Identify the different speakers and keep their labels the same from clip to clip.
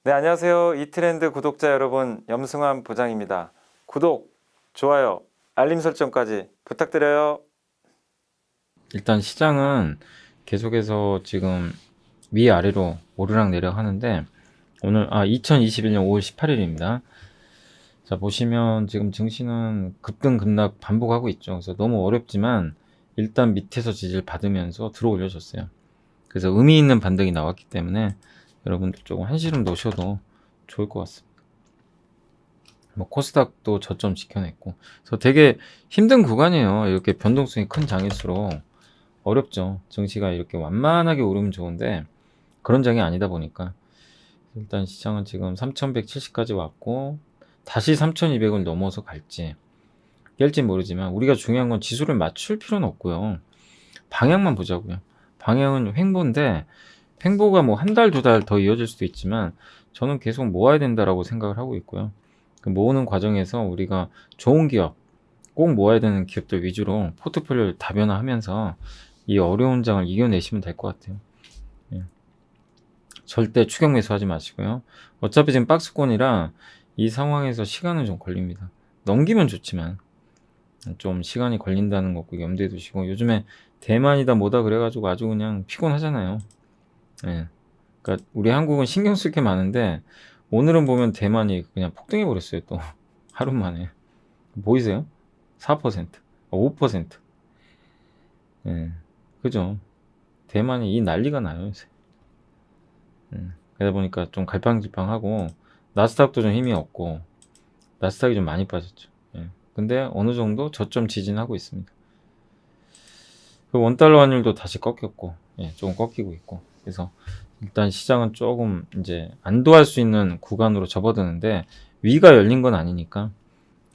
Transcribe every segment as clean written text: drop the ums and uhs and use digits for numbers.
Speaker 1: 네, 안녕하세요. 이트렌드 구독자 여러분, 염승환 부장입니다. 구독, 좋아요, 알림 설정까지 부탁드려요. 일단 시장은 계속해서 지금 위아래로 오르락내리락 하는데 오늘 2021년 5월 18일입니다. 자, 보시면 지금 증시는 급등 급락 반복하고 있죠. 그래서 너무 어렵지만 일단 밑에서 지지를 받으면서 들어 올려줬어요. 그래서 의미 있는 반등이 나왔기 때문에 여러분들 조금 한시름 놓으셔도 좋을 것 같습니다. 뭐 코스닥도 저점 지켜냈고, 그래서 되게 힘든 구간이에요. 이렇게 변동성이 큰 장일수록 어렵죠. 증시가 이렇게 완만하게 오르면 좋은데 그런 장이 아니다 보니까 일단 시장은 지금 3170까지 왔고 다시 3200을 넘어서 갈지 깰지 모르지만 우리가 중요한 건 지수를 맞출 필요는 없고요. 방향만 보자고요. 방향은 횡보인데 횡보가 뭐 한 달, 두 달 더 이어질 수도 있지만 저는 계속 모아야 된다라고 생각을 하고 있고요. 그 모으는 과정에서 우리가 좋은 기업, 꼭 모아야 되는 기업들 위주로 포트폴리오를 다변화하면서 이 어려운 장을 이겨내시면 될 것 같아요. 예. 절대 추격 매수하지 마시고요. 어차피 지금 박스권이라 이 상황에서 시간은 좀 걸립니다. 넘기면 좋지만 좀 시간이 걸린다는 거 꼭 염두에 두시고, 요즘에 대만이다 뭐다 그래가지고 아주 그냥 피곤하잖아요. 예. 그러니까 우리 한국은 신경 쓸 게 많은데 오늘은 보면 대만이 그냥 폭등해 버렸어요. 또 하루 만에. 보이세요? 4%, 5%. 예. 그죠? 대만이 이 난리가 나요, 요새. 그러다 보니까 좀 갈팡질팡하고 나스닥도 좀 힘이 없고 나스닥이 좀 많이 빠졌죠. 예. 근데 어느 정도 저점 지진하고 있습니다. 그 원달러 환율도 다시 꺾였고, 예, 조금 꺾이고 있고. 그래서 일단 시장은 조금 이제 안도할 수 있는 구간으로 접어드는데 위가 열린 건 아니니까,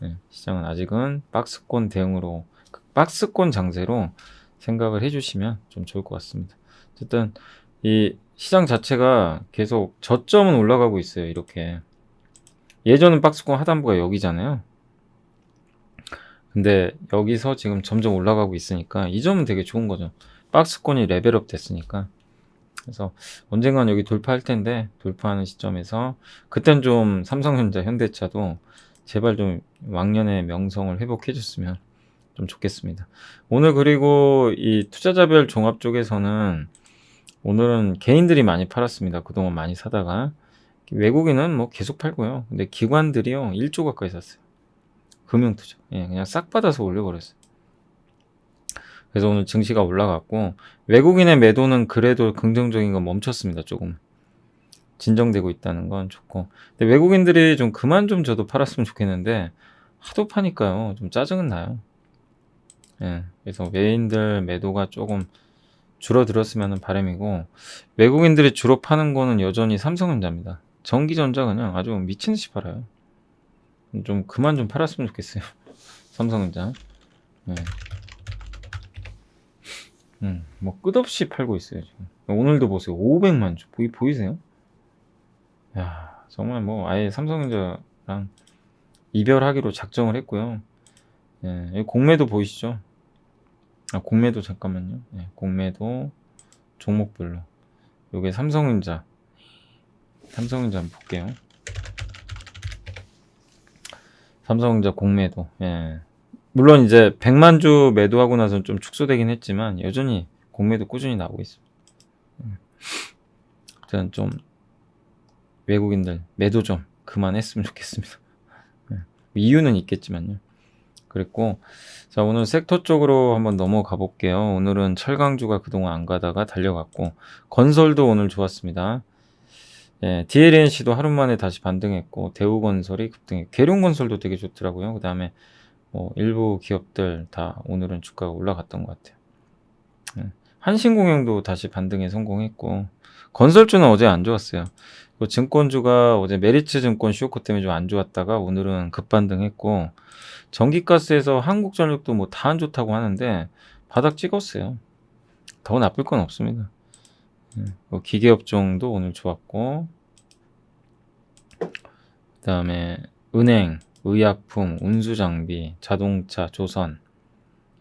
Speaker 1: 예, 시장은 아직은 박스권 대응으로, 박스권 장세로 생각을 해주시면 좀 좋을 것 같습니다. 어쨌든 이 시장 자체가 계속 저점은 올라가고 있어요. 이렇게 예전은 박스권 하단부가 여기잖아요. 근데 여기서 지금 점점 올라가고 있으니까 이 점은 되게 좋은 거죠. 박스권이 레벨업 됐으니까. 그래서 언젠간 여기 돌파할 텐데, 돌파하는 시점에서 그땐 좀 삼성전자, 현대차도 제발 좀 왕년의 명성을 회복해 줬으면 좀 좋겠습니다. 오늘 그리고 이 투자자별 종합 쪽에서는 오늘은 개인들이 많이 팔았습니다. 그동안 많이 사다가 외국인은 뭐 계속 팔고요. 근데 기관들이요 1조 가까이 샀어요. 금융투자. 예, 그냥 싹 받아서 올려버렸어요. 그래서 오늘 증시가 올라갔고 외국인의 매도는 그래도 긍정적인 건 멈췄습니다. 조금 진정되고 있다는 건 좋고, 근데 외국인들이 좀 그만 좀 저도 팔았으면 좋겠는데 하도 파니까요 좀 짜증은 나요. 예, 그래서 외인들 매도가 조금 줄어들었으면 바람이고, 외국인들이 주로 파는 거는 여전히 삼성전자입니다. 전기전자 그냥 아주 미친 듯이 팔아요. 좀 그만 좀 팔았으면 좋겠어요. 삼성전자. 예. 뭐 끝없이 팔고 있어요 지금. 오늘도 보세요. 500만 주. 보이세요? 야, 정말 뭐 아예 삼성전자랑 이별하기로 작정을 했고요. 예, 여기 공매도 보이시죠? 공매도 잠깐만요. 예, 공매도 종목별로. 요게 삼성전자 한번 볼게요. 삼성전자 공매도. 예. 물론 이제 100만 주 매도하고 나서는 좀 축소되긴 했지만 여전히 공매도 꾸준히 나오고 있습니다. 저는 좀 외국인들 매도 좀 그만했으면 좋겠습니다. 예. 이유는 있겠지만요. 그랬고, 자, 오늘 섹터 쪽으로 한번 넘어가 볼게요. 오늘은 철강주가 그동안 안 가다가 달려갔고, 건설도 오늘 좋았습니다. 예, DLNC도 하루 만에 다시 반등했고, 대우건설이 급등했고, 계룡건설도 되게 좋더라고요. 그 다음에 뭐 일부 기업들 다 오늘은 주가가 올라갔던 것 같아요. 한신공영도 다시 반등에 성공했고, 건설주는 어제 안 좋았어요. 증권주가 어제 메리츠 증권 쇼크 때문에 좀 안 좋았다가 오늘은 급반등했고, 전기가스에서 한국전력도 뭐 다 안 좋다고 하는데 바닥 찍었어요. 더 나쁠 건 없습니다. 기계업종도 오늘 좋았고, 그 다음에 은행, 의약품, 운수장비, 자동차, 조선,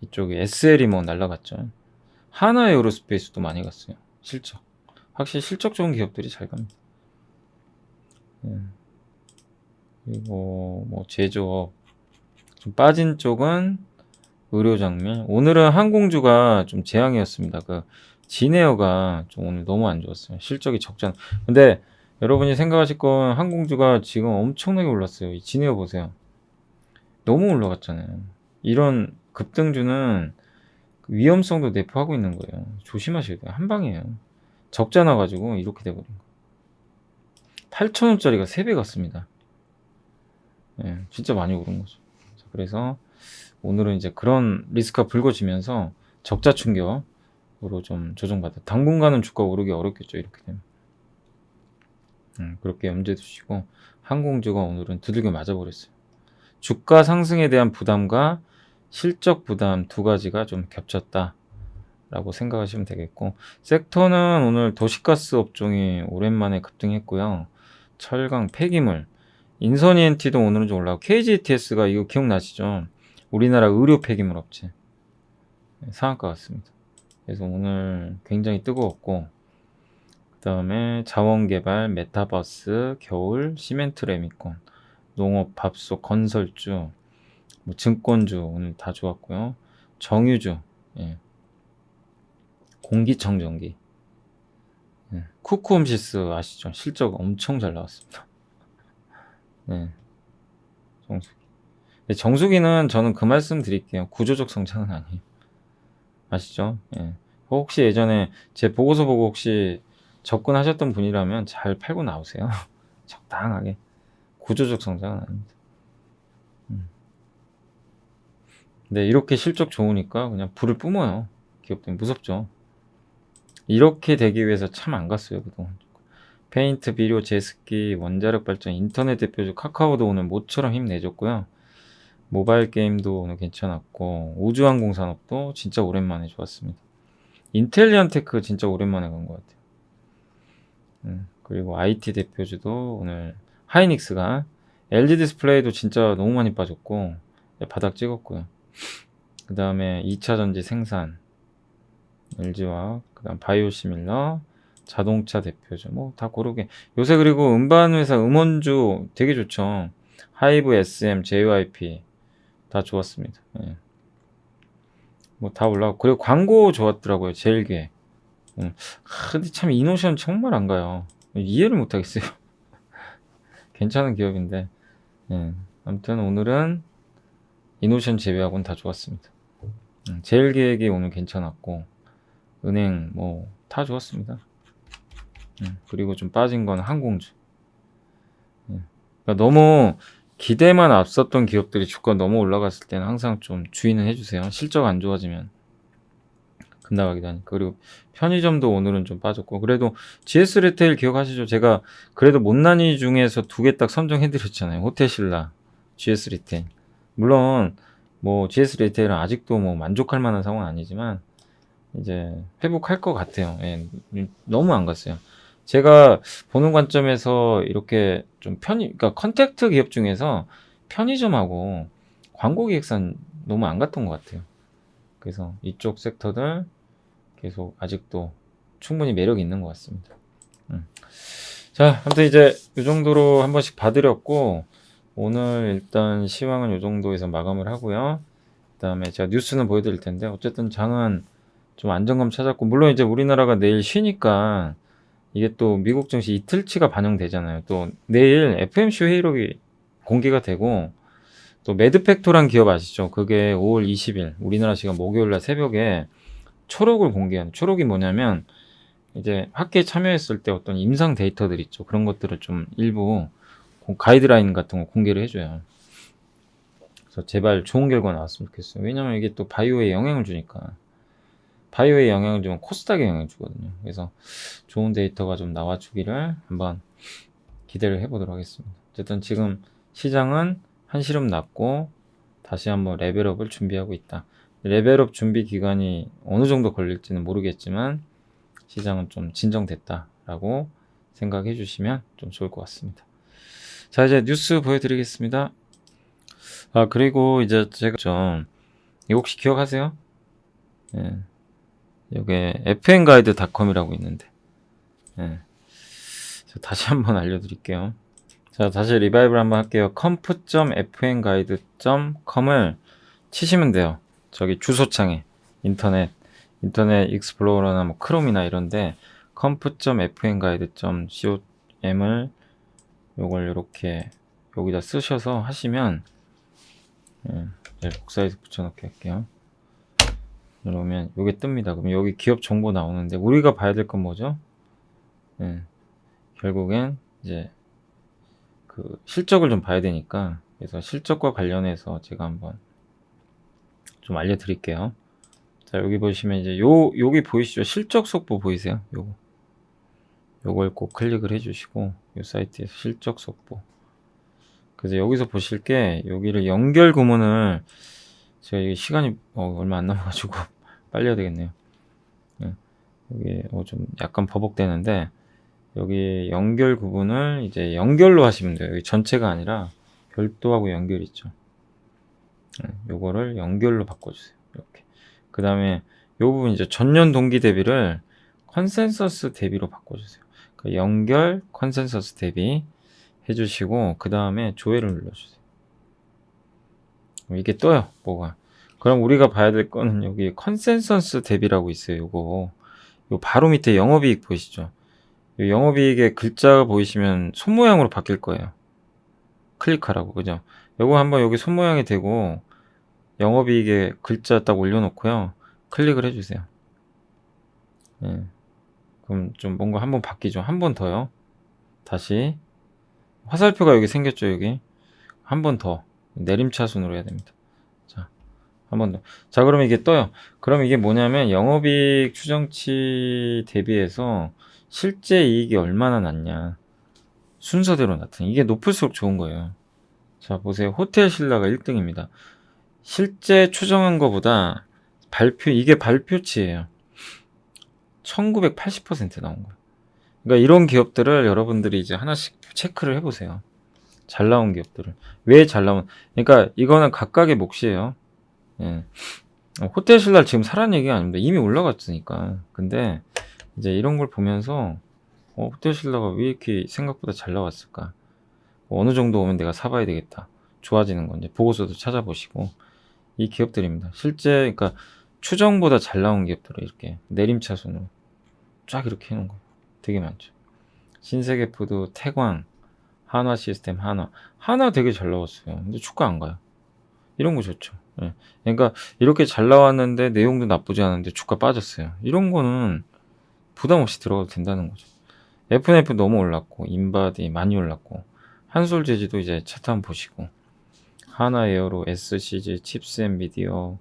Speaker 1: 이쪽에 SL이 뭐 날라갔죠. 하나에어로스페이스도 많이 갔어요. 실적. 확실히 실적 좋은 기업들이 잘 갑니다. 예. 그리고 뭐 제조업 좀 빠진 쪽은 의료장면. 오늘은 항공주가 좀 재앙이었습니다. 그 진에어가 좀 오늘 너무 안 좋았어요. 실적이 적잖아. 근데 여러분이 생각하실 건 항공주가 지금 엄청나게 올랐어요. 이 진에어 보세요. 너무 올라갔잖아요. 이런 급등주는 위험성도 내포하고 있는 거예요. 조심하셔야 돼요. 한 방이에요. 적자 나가지고 이렇게 돼버린 거. 8,000원짜리가 3배 갔습니다. 예, 진짜 많이 오른 거죠. 그래서 오늘은 이제 그런 리스크가 불거지면서 적자 충격으로 좀 조정받아. 당분간은 주가 오르기 어렵겠죠. 이렇게 되면. 그렇게 염두에 두시고 항공주가 오늘은 두들겨 맞아버렸어요. 주가 상승에 대한 부담과 실적 부담 두 가지가 좀 겹쳤다 라고 생각하시면 되겠고, 섹터는 오늘 도시가스 업종이 오랜만에 급등했고요. 철강, 폐기물, 인선 ENT도 오늘은 좀 올라가고, KGTS가 이거 기억나시죠? 우리나라 의료 폐기물 업체 상한가 같습니다. 그래서 오늘 굉장히 뜨거웠고, 그 다음에 자원개발, 메타버스, 겨울, 시멘트 레미콘, 농업, 밥솥, 건설주, 뭐 증권주 오늘 다 좋았고요. 정유주, 예. 공기청정기, 예. 쿠쿠홈시스 아시죠? 실적 엄청 잘 나왔습니다. 네, 정수기. 정수기는 저는 그 말씀 드릴게요. 구조적 성장은 아니에요. 아시죠? 예. 혹시 예전에 제 보고서 보고 혹시 접근하셨던 분이라면 잘 팔고 나오세요. 적당하게. 구조적 성장은 아닙니다. 근데 이렇게 실적 좋으니까 그냥 불을 뿜어요. 기업들이 무섭죠. 이렇게 되기 위해서 참 안 갔어요, 그동안. 페인트, 비료, 제습기, 원자력 발전, 인터넷 대표주 카카오도 오늘 모처럼 힘내줬고요. 모바일 게임도 오늘 괜찮았고, 우주항공 산업도 진짜 오랜만에 좋았습니다. 인텔리언테크 진짜 오랜만에 간 것 같아요. 그리고 IT 대표주도 오늘 하이닉스가, LG 디스플레이도 진짜 너무 많이 빠졌고 바닥 찍었고요. 그 다음에 2차전지 생산, LG화학, 그 다음 바이오시밀러, 자동차 대표주 뭐 다 고르게 요새. 그리고 음반 회사 음원주 되게 좋죠. 하이브, SM, JYP 다 좋았습니다. 예. 뭐 다 올라가고, 그리고 광고 좋았더라고요. 제일기획. 근데 참 이노션 정말 안 가요. 이해를 못 하겠어요. 괜찮은 기업인데. 예. 아무튼 오늘은 이노션 제외하고는 다 좋았습니다. 제일기획이 오늘 괜찮았고, 은행 뭐 다 좋았습니다. 그리고 좀 빠진 건 항공주. 그러니까 너무 기대만 앞섰던 기업들이 주가 너무 올라갔을 때는 항상 좀 주의는 해주세요. 실적 안 좋아지면 급나가기도 하니까. 그리고 편의점도 오늘은 좀 빠졌고, 그래도 GS 리테일 기억하시죠? 제가 그래도 못난이 중에서 2개 딱 선정해드렸잖아요. 호텔신라, GS 리테일. 물론 뭐 GS 리테일은 아직도 뭐 만족할 만한 상황은 아니지만 이제 회복할 것 같아요. 예, 너무 안 갔어요. 제가 보는 관점에서 이렇게 좀 그러니까 컨택트 기업 중에서 편의점하고 광고 기획사는 너무 안 갔던 것 같아요. 그래서 이쪽 섹터들 계속 아직도 충분히 매력이 있는 것 같습니다. 자, 아무튼 이제 이 정도로 한 번씩 봐드렸고, 오늘 일단 시황은 이 정도에서 마감을 하고요. 그 다음에 제가 뉴스는 보여드릴 텐데, 어쨌든 장은 좀 안정감 찾았고, 물론 이제 우리나라가 내일 쉬니까 이게 또 미국 증시 이틀치가 반영되잖아요. 또 내일 FMC 회의록이 공개가 되고, 또 매드팩토란 기업 아시죠? 그게 5월 20일 우리나라 시간 목요일날 새벽에 초록을 공개한. 초록이 뭐냐면 이제 학회에 참여했을 때 어떤 임상 데이터들 있죠. 그런 것들을 좀 일부 가이드라인 같은 거 공개를 해줘요. 그래서 제발 좋은 결과 나왔으면 좋겠어요. 왜냐면 이게 또 바이오에 영향을 주니까. 바이오에 영향을 주면 코스닥에 영향을 주거든요. 그래서 좋은 데이터가 좀 나와주기를 한번 기대를 해보도록 하겠습니다. 어쨌든 지금 시장은 한시름 났고 다시 한번 레벨업을 준비하고 있다. 레벨업 준비 기간이 어느 정도 걸릴지는 모르겠지만 시장은 좀 진정됐다라고 생각해 주시면 좀 좋을 것 같습니다. 자, 이제 뉴스 보여드리겠습니다. 그리고 이제 제가 좀 이거 혹시 기억하세요? 예. 여기에 fn가이드닷컴이라고 있는데, 예. 다시 한번 알려드릴게요. 자, 다시 리바이벌 한번 할게요. comf.fnguide.com을 치시면 돼요. 저기 주소창에 인터넷 익스플로러나 뭐 크롬이나 이런데 comf.fnguide.com을 요걸 이렇게 여기다 쓰셔서 하시면 이제 복사해서 붙여넣기 할게요. 그러면 요게 뜹니다. 그럼 여기 기업 정보 나오는데 우리가 봐야 될 건 뭐죠? 결국엔 이제 그 실적을 좀 봐야 되니까, 그래서 실적과 관련해서 제가 한번 좀 알려드릴게요. 자, 여기 보시면 이제 여기 보이시죠? 실적 속보 보이세요? 요걸 꼭 클릭을 해주시고, 이 사이트에서 실적 속보. 그래서 여기서 보실 게, 여기를 연결 구문을, 제가 이게 시간이 얼마 안 남아가지고 빨리 해야 되겠네요. 여기 좀 약간 버벅대는데, 여기 연결 구분을 이제 연결로 하시면 돼요. 여기 전체가 아니라 별도하고 연결 있죠. 요거를 연결로 바꿔주세요. 이렇게. 그 다음에 요 부분 이제 전년 동기 대비를 컨센서스 대비로 바꿔주세요. 그러니까 연결 컨센서스 대비 해주시고, 그 다음에 조회를 눌러주세요. 이게 떠요, 뭐가. 그럼 우리가 봐야 될 거는 여기 컨센서스 대비라고 있어요. 요거. 요 바로 밑에 영업이익 보이시죠? 요 영업이익의 글자가 보이시면 손모양으로 바뀔 거예요. 클릭하라고, 그죠? 요거 한번 여기 손모양이 되고, 영업이익의 글자 딱 올려놓고요. 클릭을 해주세요. 그럼 좀 뭔가 한번 바뀌죠. 한 번 더요. 다시. 화살표가 여기 생겼죠, 여기. 한 번 더. 내림차순으로 해야 됩니다. 자, 한 번 더. 자, 그러면 이게 떠요. 그럼 이게 뭐냐면, 영업이익 추정치 대비해서 실제 이익이 얼마나 났냐. 순서대로 나타나. 이게 높을수록 좋은 거예요. 자, 보세요. 호텔 신라가 1등입니다. 실제 추정한 것보다 이게 발표치예요. 1980% 나온 거예요. 그러니까 이런 기업들을 여러분들이 이제 하나씩 체크를 해보세요. 잘 나온 기업들을. 왜 잘 나온, 그러니까 이거는 각각의 몫이에요. 호텔 신라 지금 사라는 얘기가 아닙니다. 이미 올라갔으니까. 근데 이제 이런 걸 보면서 호텔 신라가 왜 이렇게 생각보다 잘 나왔을까? 어느 정도 오면 내가 사봐야 되겠다. 좋아지는 건지 보고서도 찾아보시고, 이 기업들입니다. 실제 그러니까 추정보다 잘 나온 기업들을 이렇게 내림차순으로 쫙 이렇게 해놓은 거예요. 되게 많죠. 신세계푸드, 태광, 한화시스템, 한화 되게 잘 나왔어요. 근데 주가 안 가요. 이런 거 좋죠. 그러니까 이렇게 잘 나왔는데 내용도 나쁘지 않은데 주가 빠졌어요. 이런 거는 부담 없이 들어가도 된다는 거죠. FNF 너무 올랐고, 인바디 많이 올랐고, 한솔제지도 이제 차트 한번 보시고, 하나에어로, SCG, 칩스 엔비디어,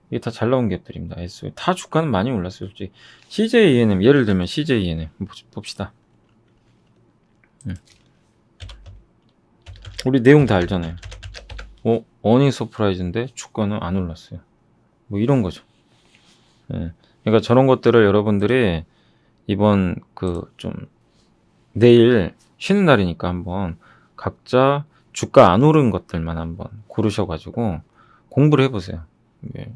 Speaker 1: 이게 다 잘 나온 기업들입니다. 다 주가는 많이 올랐어요, 솔직히. CJ ENM, 예를 들면 CJ ENM 봅시다. 우리 내용 다 알잖아요. 어닝 서프라이즈인데 주가는 안 올랐어요. 뭐 이런 거죠. 그러니까 저런 것들을 여러분들이 이번 좀 내일 쉬는 날이니까 한번 각자 주가 안 오른 것들만 한번 고르셔가지고 공부를 해보세요.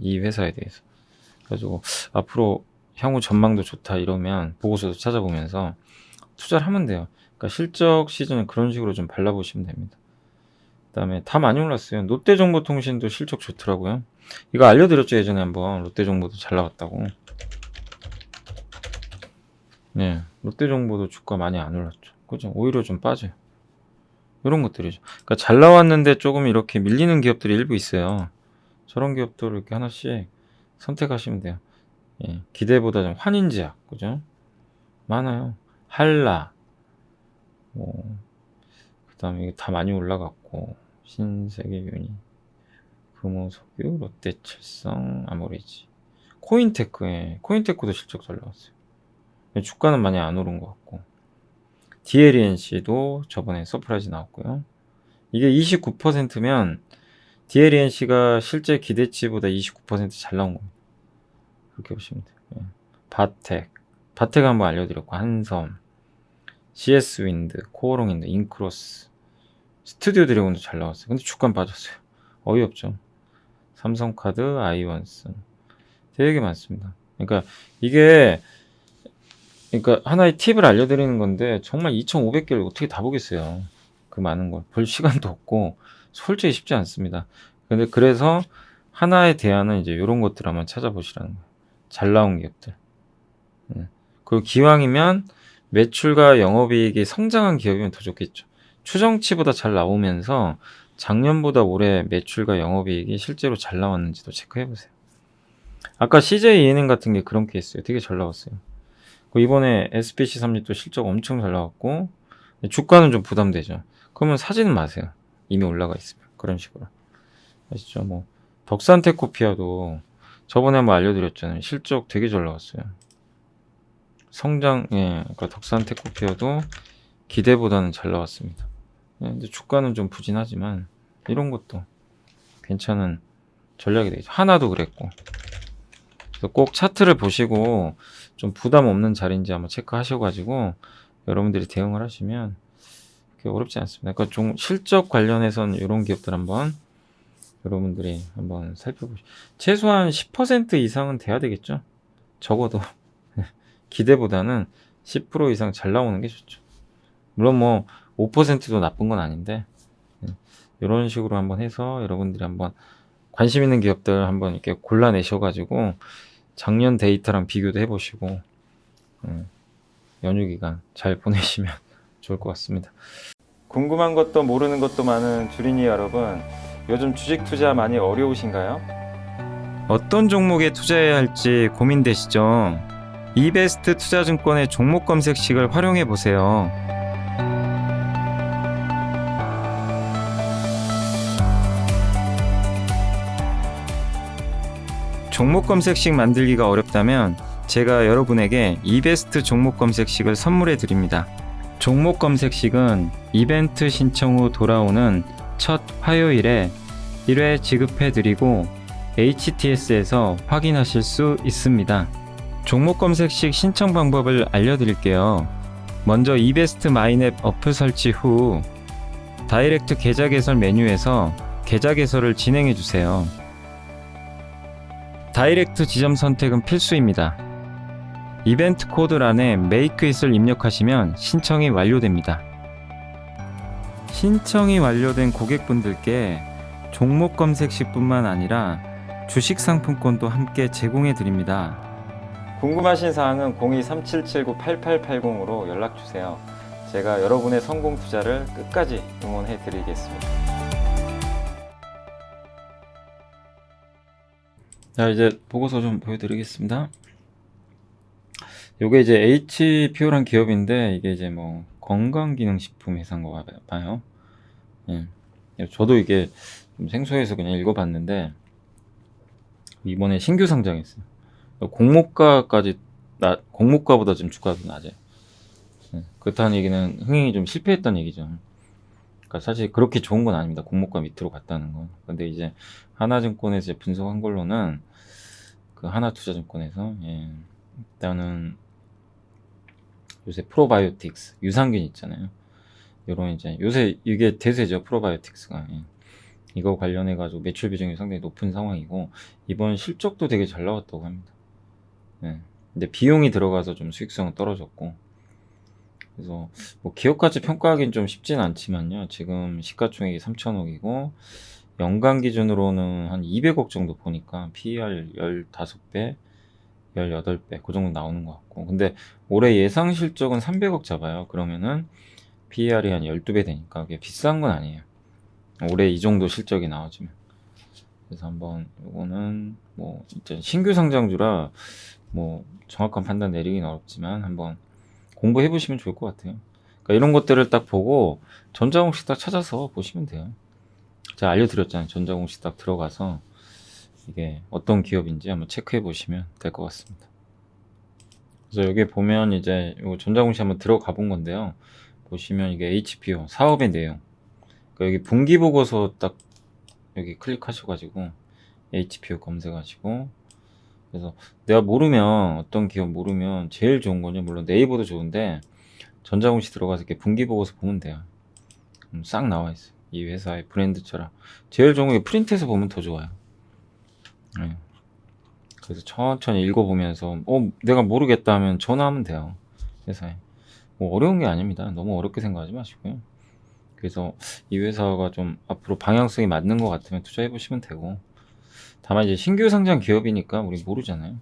Speaker 1: 이 회사에 대해서. 그래가지고 앞으로 향후 전망도 좋다 이러면 보고서도 찾아보면서 투자를 하면 돼요. 그러니까 실적 시즌은 그런 식으로 좀 발라보시면 됩니다. 그 다음에 다 많이 올랐어요. 롯데정보통신도 실적 좋더라고요. 이거 알려드렸죠, 예전에 한번. 롯데정보도 잘 나왔다고. 네, 롯데정보도 주가 많이 안 올랐죠. 그죠? 오히려 좀 빠져요. 이런 것들이죠. 그러니까 잘 나왔는데 조금 이렇게 밀리는 기업들이 일부 있어요. 저런 기업들을 이렇게 하나씩 선택하시면 돼요. 기대보다 좀 환인제약, 그죠? 많아요. 한라, 그 다음에 이게 다 많이 올라갔고, 신세계유니, 금호석유, 롯데칠성, 아모레지, 코인테크도 실적 잘 나왔어요. 주가는 많이 안 오른 것 같고, DLNC도 저번에 서프라이즈 나왔고요. 이게 29%면 DLNC가 실제 기대치보다 29% 잘 나온 겁니다. 그렇게 보시면 돼요. 바텍 한번 알려드렸고, 한섬, CS윈드, 코오롱윈드, 인크로스, 스튜디오 드래곤도 잘 나왔어요. 근데 주가는 빠졌어요. 어이없죠. 삼성카드, 아이원스 되게 많습니다. 그러니까 이게 하나의 팁을 알려드리는 건데, 정말 2,500개를 어떻게 다 보겠어요. 그 많은 걸 볼 시간도 없고 솔직히 쉽지 않습니다. 근데 그래서 하나의 대안은 이제 요런 것들 한번 찾아보시라는 거예요. 잘 나온 기업들. 그리고 기왕이면 매출과 영업이익이 성장한 기업이면 더 좋겠죠. 추정치보다 잘 나오면서 작년보다 올해 매출과 영업이익이 실제로 잘 나왔는지도 체크해 보세요. 아까 CJ ENM 같은 게 그런 케이스예요. 되게 잘 나왔어요. 이번에 SPC 삼립도 실적 엄청 잘 나왔고 주가는 좀 부담되죠. 그러면 사지는 마세요. 이미 올라가 있으면. 그런 식으로. 아시죠? 뭐 덕산테크피아도 저번에 한번 알려드렸잖아요. 실적 되게 잘 나왔어요. 성장, 그러니까 덕산테크피아도 기대보다는 잘 나왔습니다. 근데 주가는 좀 부진하지만 이런 것도 괜찮은 전략이 되죠. 하나도 그랬고. 그래서 꼭 차트를 보시고 좀 부담 없는 자리인지 한번 체크하셔가지고 여러분들이 대응을 하시면 그렇게 어렵지 않습니다. 그러니까 좀 실적 관련해서는 이런 기업들 한번 여러분들이 한번 살펴보시죠. 최소한 10% 이상은 돼야 되겠죠. 적어도 기대보다는 10% 이상 잘 나오는 게 좋죠. 물론 뭐 5%도 나쁜 건 아닌데 이런 식으로 한번 해서 여러분들이 한번 관심 있는 기업들 한번 이렇게 골라내셔가지고 작년 데이터랑 비교도 해보시고 연휴 기간 잘 보내시면 좋을 것 같습니다. 궁금한 것도 모르는 것도 많은 주린이 여러분, 요즘 주식 투자 많이 어려우신가요? 어떤 종목에 투자해야 할지 고민되시죠? 이베스트 투자증권의 종목 검색식을 활용해 보세요. 종목 검색식 만들기가 어렵다면 제가 여러분에게 이베스트 종목 검색식을 선물해 드립니다. 종목 검색식은 이벤트 신청 후 돌아오는 첫 화요일에 1회 지급해 드리고 HTS에서 확인하실 수 있습니다. 종목 검색식 신청 방법을 알려드릴게요. 먼저 이베스트 마이넷 어플 설치 후 다이렉트 계좌 개설 메뉴에서 계좌 개설을 진행해 주세요. 다이렉트 지점 선택은 필수입니다. 이벤트 코드란에 Make It을 입력하시면 신청이 완료됩니다. 신청이 완료된 고객분들께 종목 검색식뿐만 아니라 주식 상품권도 함께 제공해 드립니다. 궁금하신 사항은 02-3779-8880으로 연락 주세요. 제가 여러분의 성공 투자를 끝까지 응원해 드리겠습니다. 자, 이제 보고서 좀 보여드리겠습니다. 요게 이제 HPO란 기업인데 이게 이제 뭐 건강기능식품 회사인가 봐요. 저도 이게 좀 생소해서 그냥 읽어봤는데 이번에 신규 상장했어요. 공모가보다 좀 주가가 낮아요. 그렇다는 얘기는 흥행이 좀 실패했다는 얘기죠. 그러니까 사실 그렇게 좋은 건 아닙니다. 공모가 밑으로 갔다는 건. 근데 이제 하나증권에서 이제 분석한 걸로는 그 하나투자증권에서 일단은 요새 프로바이오틱스 유산균 있잖아요. 요런 이제 요새 이게 대세죠. 프로바이오틱스가. 이거 관련해 가지고 매출 비중이 상당히 높은 상황이고 이번 실적도 되게 잘 나왔다고 합니다. 근데 비용이 들어가서 좀 수익성은 떨어졌고 그래서 뭐 기업가치 평가하기는 좀 쉽진 않지만요. 지금 시가총액이 3천억이고 연간 기준으로는 한 200억 정도 보니까 PER 15배, 18배 그 정도 나오는 것 같고 근데 올해 예상 실적은 300억 잡아요. 그러면은 PER이 한 12배 되니까 그게 비싼 건 아니에요. 올해 이 정도 실적이 나와주면. 그래서 한번 요거는 뭐 진짜 신규 상장주라 뭐 정확한 판단 내리기는 어렵지만 한번 공부해 보시면 좋을 것 같아요. 그러니까 이런 것들을 딱 보고 전자공시 딱 찾아서 보시면 돼요. 제가 알려드렸잖아요. 전자공시 딱 들어가서 이게 어떤 기업인지 한번 체크해 보시면 될 것 같습니다. 그래서 여기 보면 이제 요 전자공시 한번 들어가 본 건데요. 보시면 이게 HPO 사업의 내용. 그러니까 여기 분기 보고서 딱 여기 클릭하셔가지고 HPO 검색하시고 그래서 내가 모르면 어떤 기업 모르면 제일 좋은 거는 물론 네이버도 좋은데 전자공시 들어가서 이렇게 분기 보고서 보면 돼요. 싹 나와 있어요. 이 회사의 브랜드처럼 제일 좋은 게 프린트해서 보면 더 좋아요. 그래서 천천히 읽어보면서 내가 모르겠다 하면 전화하면 돼요. 회사에 뭐 어려운 게 아닙니다. 너무 어렵게 생각하지 마시고요. 그래서 이 회사가 좀 앞으로 방향성이 맞는 것 같으면 투자해 보시면 되고, 다만 이제 신규 상장 기업이니까 우리 모르잖아요.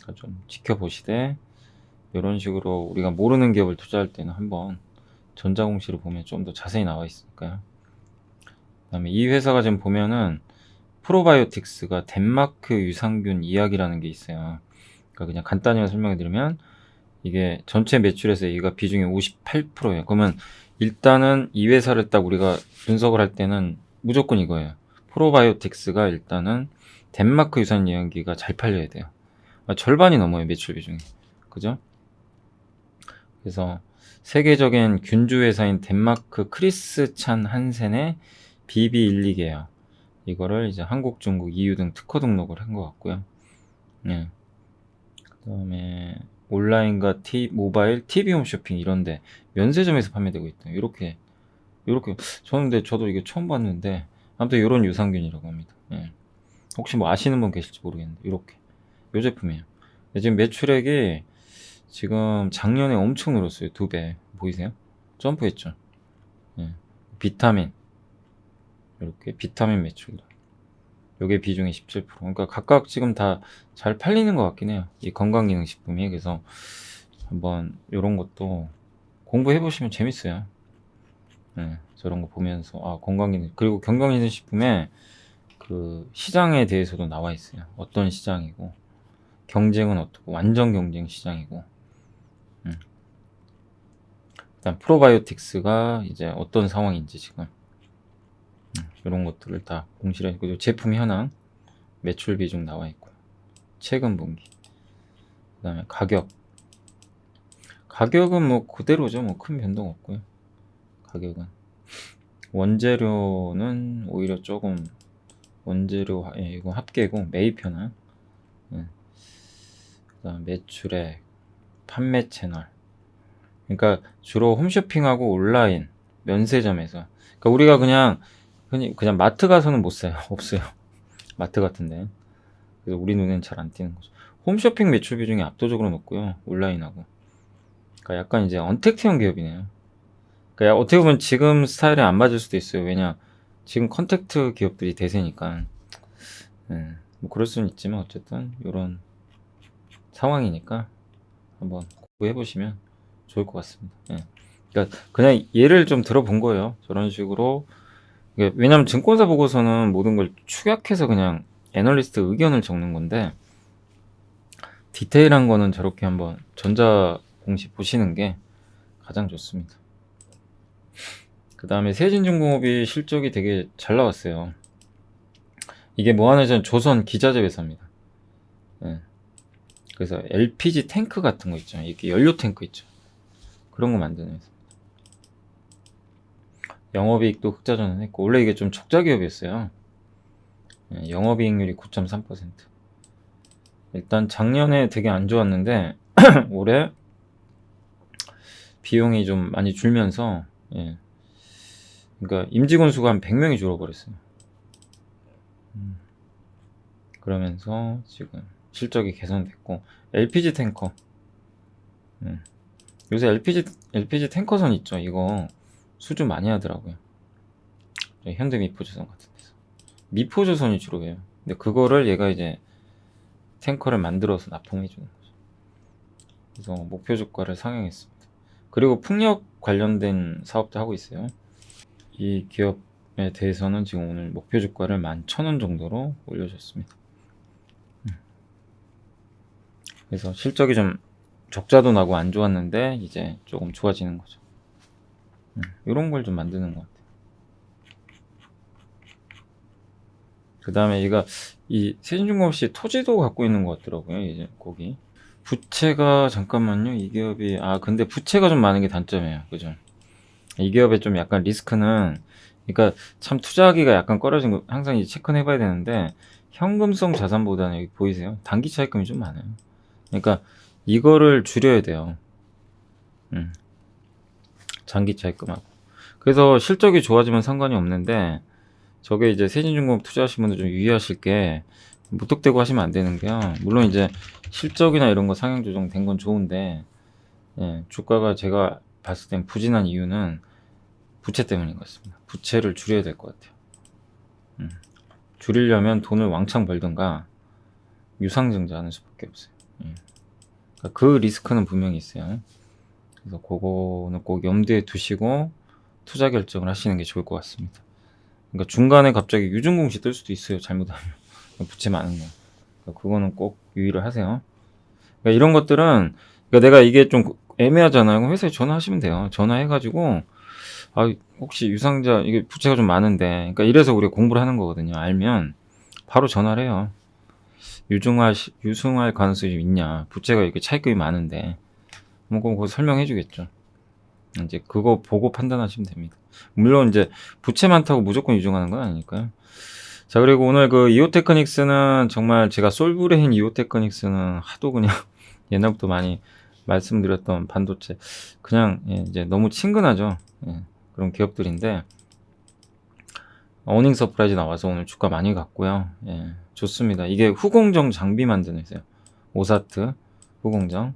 Speaker 1: 그러니까 좀 지켜보시되, 이런 식으로 우리가 모르는 기업을 투자할 때는 한번 전자공시를 보면 좀 더 자세히 나와 있으니까요. 그다음에 이 회사가 지금 보면은 프로바이오틱스가 덴마크 유산균 이야기라는 게 있어요. 그러니까 그냥 간단히 설명해 드리면, 이게 전체 매출에서 얘가 비중이 58%예요. 그러면 일단은 이 회사를 딱 우리가 분석을 할 때는 무조건 이거예요. 프로바이오틱스가 일단은 덴마크 유산 이야기가 잘 팔려야 돼요. 절반이 넘어요, 매출 비중이. 그죠? 그래서 세계적인 균주 회사인 덴마크 크리스찬 한센의 BB12계열, 이거를 이제 한국, 중국, EU 등 특허 등록을 한 것 같고요. 네. 그다음에 온라인과 모바일, TV 홈쇼핑 이런데 면세점에서 판매되고 있다. 이렇게 저도 이게 처음 봤는데, 아무튼 이런 유산균이라고 합니다. 예. 혹시 뭐 아시는 분 계실지 모르겠는데, 이렇게 요 제품이에요. 지금 매출액이 지금 작년에 엄청 늘었어요. 2배 보이세요? 점프했죠. 예. 비타민, 이렇게 비타민 매출도, 요게 비중이 17%. 그러니까 각각 지금 다 잘 팔리는 것 같긴 해요, 이 건강기능식품이. 그래서 한번 요런 것도 공부해 보시면 재밌어요. 네, 저런 거 보면서 건강기능, 그리고 건강기능식품에 그 시장에 대해서도 나와 있어요. 어떤 시장이고 경쟁은 어떻고, 완전 경쟁 시장이고, 일단 프로바이오틱스가 이제 어떤 상황인지 지금, 이런 것들을 다 공시를 했고, 제품 현황, 매출 비중 나와 있고, 최근 분기, 그다음에 가격은 뭐 그대로죠. 뭐 큰 변동 없고요. 가격은 원재료는 오히려 조금, 원재료 이거 합계고 매입 현황, 그다음 매출액, 판매 채널. 그러니까 주로 홈쇼핑하고 온라인, 면세점에서. 그러니까 우리가 그냥 마트 가서는 못 사요. 없어요. 마트 같은데. 그래서 우리 눈에는 잘 안 띄는 거죠. 홈쇼핑 매출 비중이 압도적으로 높고요, 온라인하고. 그러니까 약간 이제 언택트형 기업이네요. 그러니까 어떻게 보면 지금 스타일에 안 맞을 수도 있어요. 왜냐, 지금 컨택트 기업들이 대세니까. 뭐 그럴 수는 있지만 어쨌든 이런 상황이니까 한번 공부해 보시면 좋을 것 같습니다. 그러니까 그냥 예를 좀 들어본 거예요. 저런 식으로. 왜냐면 증권사 보고서는 모든 걸 축약해서 그냥 애널리스트 의견을 적는 건데, 디테일한 거는 저렇게 한번 전자 공시 보시는 게 가장 좋습니다. 그 다음에 세진중공업이 실적이 되게 잘 나왔어요. 이게 뭐 하냐면 조선 기자재 회사입니다. 그래서 LPG 탱크 같은 거 있죠. 이렇게 연료 탱크 있죠. 그런 거 만드는 회사. 영업이익도 흑자 전환했고, 원래 이게 좀 적자 기업이었어요. 영업이익률이 9.3%. 일단 작년에 되게 안 좋았는데 올해 비용이 좀 많이 줄면서, 그러니까 임직원 수가 한 100명이 줄어버렸어요. 그러면서 지금 실적이 개선됐고, LPG 탱커, 요새 LPG 탱커선 있죠. 이거 수주 많이 하더라고요. 현대 미포조선 같은 데서. 미포조선이 주로 해요. 근데 그거를 얘가 이제 탱커를 만들어서 납품해 주는 거죠. 그래서 목표 주가를 상향했습니다. 그리고 풍력 관련된 사업도 하고 있어요. 이 기업에 대해서는 지금 오늘 목표 주가를 11,000원 정도로 올려줬습니다. 그래서 실적이 좀 적자도 나고 안 좋았는데 이제 조금 좋아지는 거죠. 이런 걸 좀 만드는 것 같아요. 그 다음에 얘가 이 세진중공업시 토지도 갖고 있는 것 같더라고요. 이제 거기 부채가, 잠깐만요. 이 기업이 근데 부채가 좀 많은 게 단점이에요. 그죠? 이 기업의 좀 약간 리스크는, 그러니까 참 투자하기가 약간 꺼려진 거 항상 이제 체크는 해봐야 되는데, 현금성 자산보다는 여기 보이세요? 단기 차입금이 좀 많아요. 그러니까 이거를 줄여야 돼요. 장기 차입금하고. 그래서 실적이 좋아지면 상관이 없는데, 저게 이제 세진중공업 투자하시는 분들 좀 유의하실 게, 무턱대고 하시면 안 되는 게요. 물론 이제 실적이나 이런 거 상향 조정된 건 좋은데, 주가가 제가 봤을 땐 부진한 이유는 부채 때문인 것 같습니다. 부채를 줄여야 될 것 같아요. 줄이려면 돈을 왕창 벌든가 유상증자 하는 수밖에 없어요. 그러니까 그 리스크는 분명히 있어요. 그래서 그거는 꼭 염두에 두시고 투자 결정을 하시는 게 좋을 것 같습니다. 그러니까 중간에 갑자기 유증공시 뜰 수도 있어요. 잘못하면 부채 많은 거. 그러니까 그거는 꼭 유의를 하세요. 그러니까 이런 것들은 그러니까 내가 이게 좀 애매하잖아요. 그럼 회사에 전화하시면 돼요. 전화해가지고 혹시 유상자 이게 부채가 좀 많은데, 그러니까 이래서 우리가 공부를 하는 거거든요. 알면 바로 전화를 해요. 유승할 가능성이 있냐? 부채가 이렇게 차입금이 많은데, 뭐 그거 설명해 주겠죠. 이제 그거 보고 판단하시면 됩니다. 물론 이제 부채 많다고 무조건 유증하는 건 아니니까요. 자, 그리고 오늘 그 이오테크닉스는 정말 제가 솔브레인 이오테크닉스는 하도 그냥 옛날부터 많이 말씀드렸던 반도체 그냥 이제 너무 친근하죠. 그런 기업들인데 어닝 서프라이즈 나와서 오늘 주가 많이 갔고요. 좋습니다. 이게 후공정 장비 만드는 회사예요. 오사트 후공정.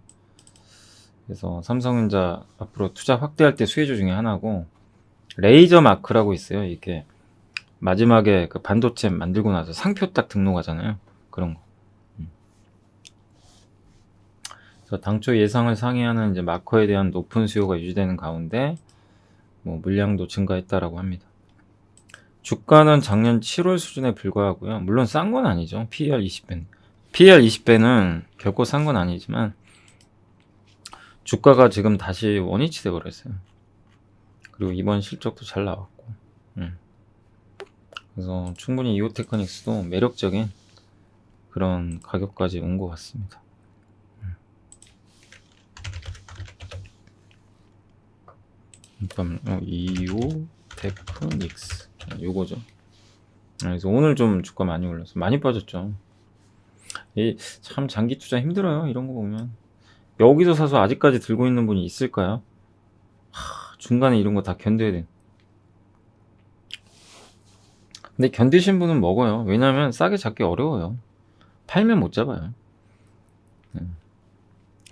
Speaker 1: 그래서 삼성전자 앞으로 투자 확대할 때 수혜주 중에 하나고, 레이저 마크라고 있어요. 이렇게 마지막에 그 반도체 만들고 나서 상표 딱 등록하잖아요. 그런 거. 그래서 당초 예상을 상회하는 이제 마커에 대한 높은 수요가 유지되는 가운데 뭐 물량도 증가했다라고 합니다. 주가는 작년 7월 수준에 불과하고요. 물론 싼 건 아니죠. PER 20배. PER 20배는 결코 싼 건 아니지만 주가가 지금 다시 원위치 돼 버렸어요. 그리고 이번 실적도 잘 나왔고. 그래서 충분히 이오테크닉스도 매력적인 그런 가격까지 온 것 같습니다. 잠깐만요. 이오테크닉스 요거죠. 그래서 오늘 좀 주가 많이 올랐어. 많이 빠졌죠. 참 장기 투자 힘들어요. 이런 거 보면. 여기서 사서 아직까지 들고 있는 분이 있을까요? 중간에 이런 거 다 견뎌야 돼. 근데 견디신 분은 먹어요. 왜냐면 싸게 잡기 어려워요. 팔면 못 잡아요.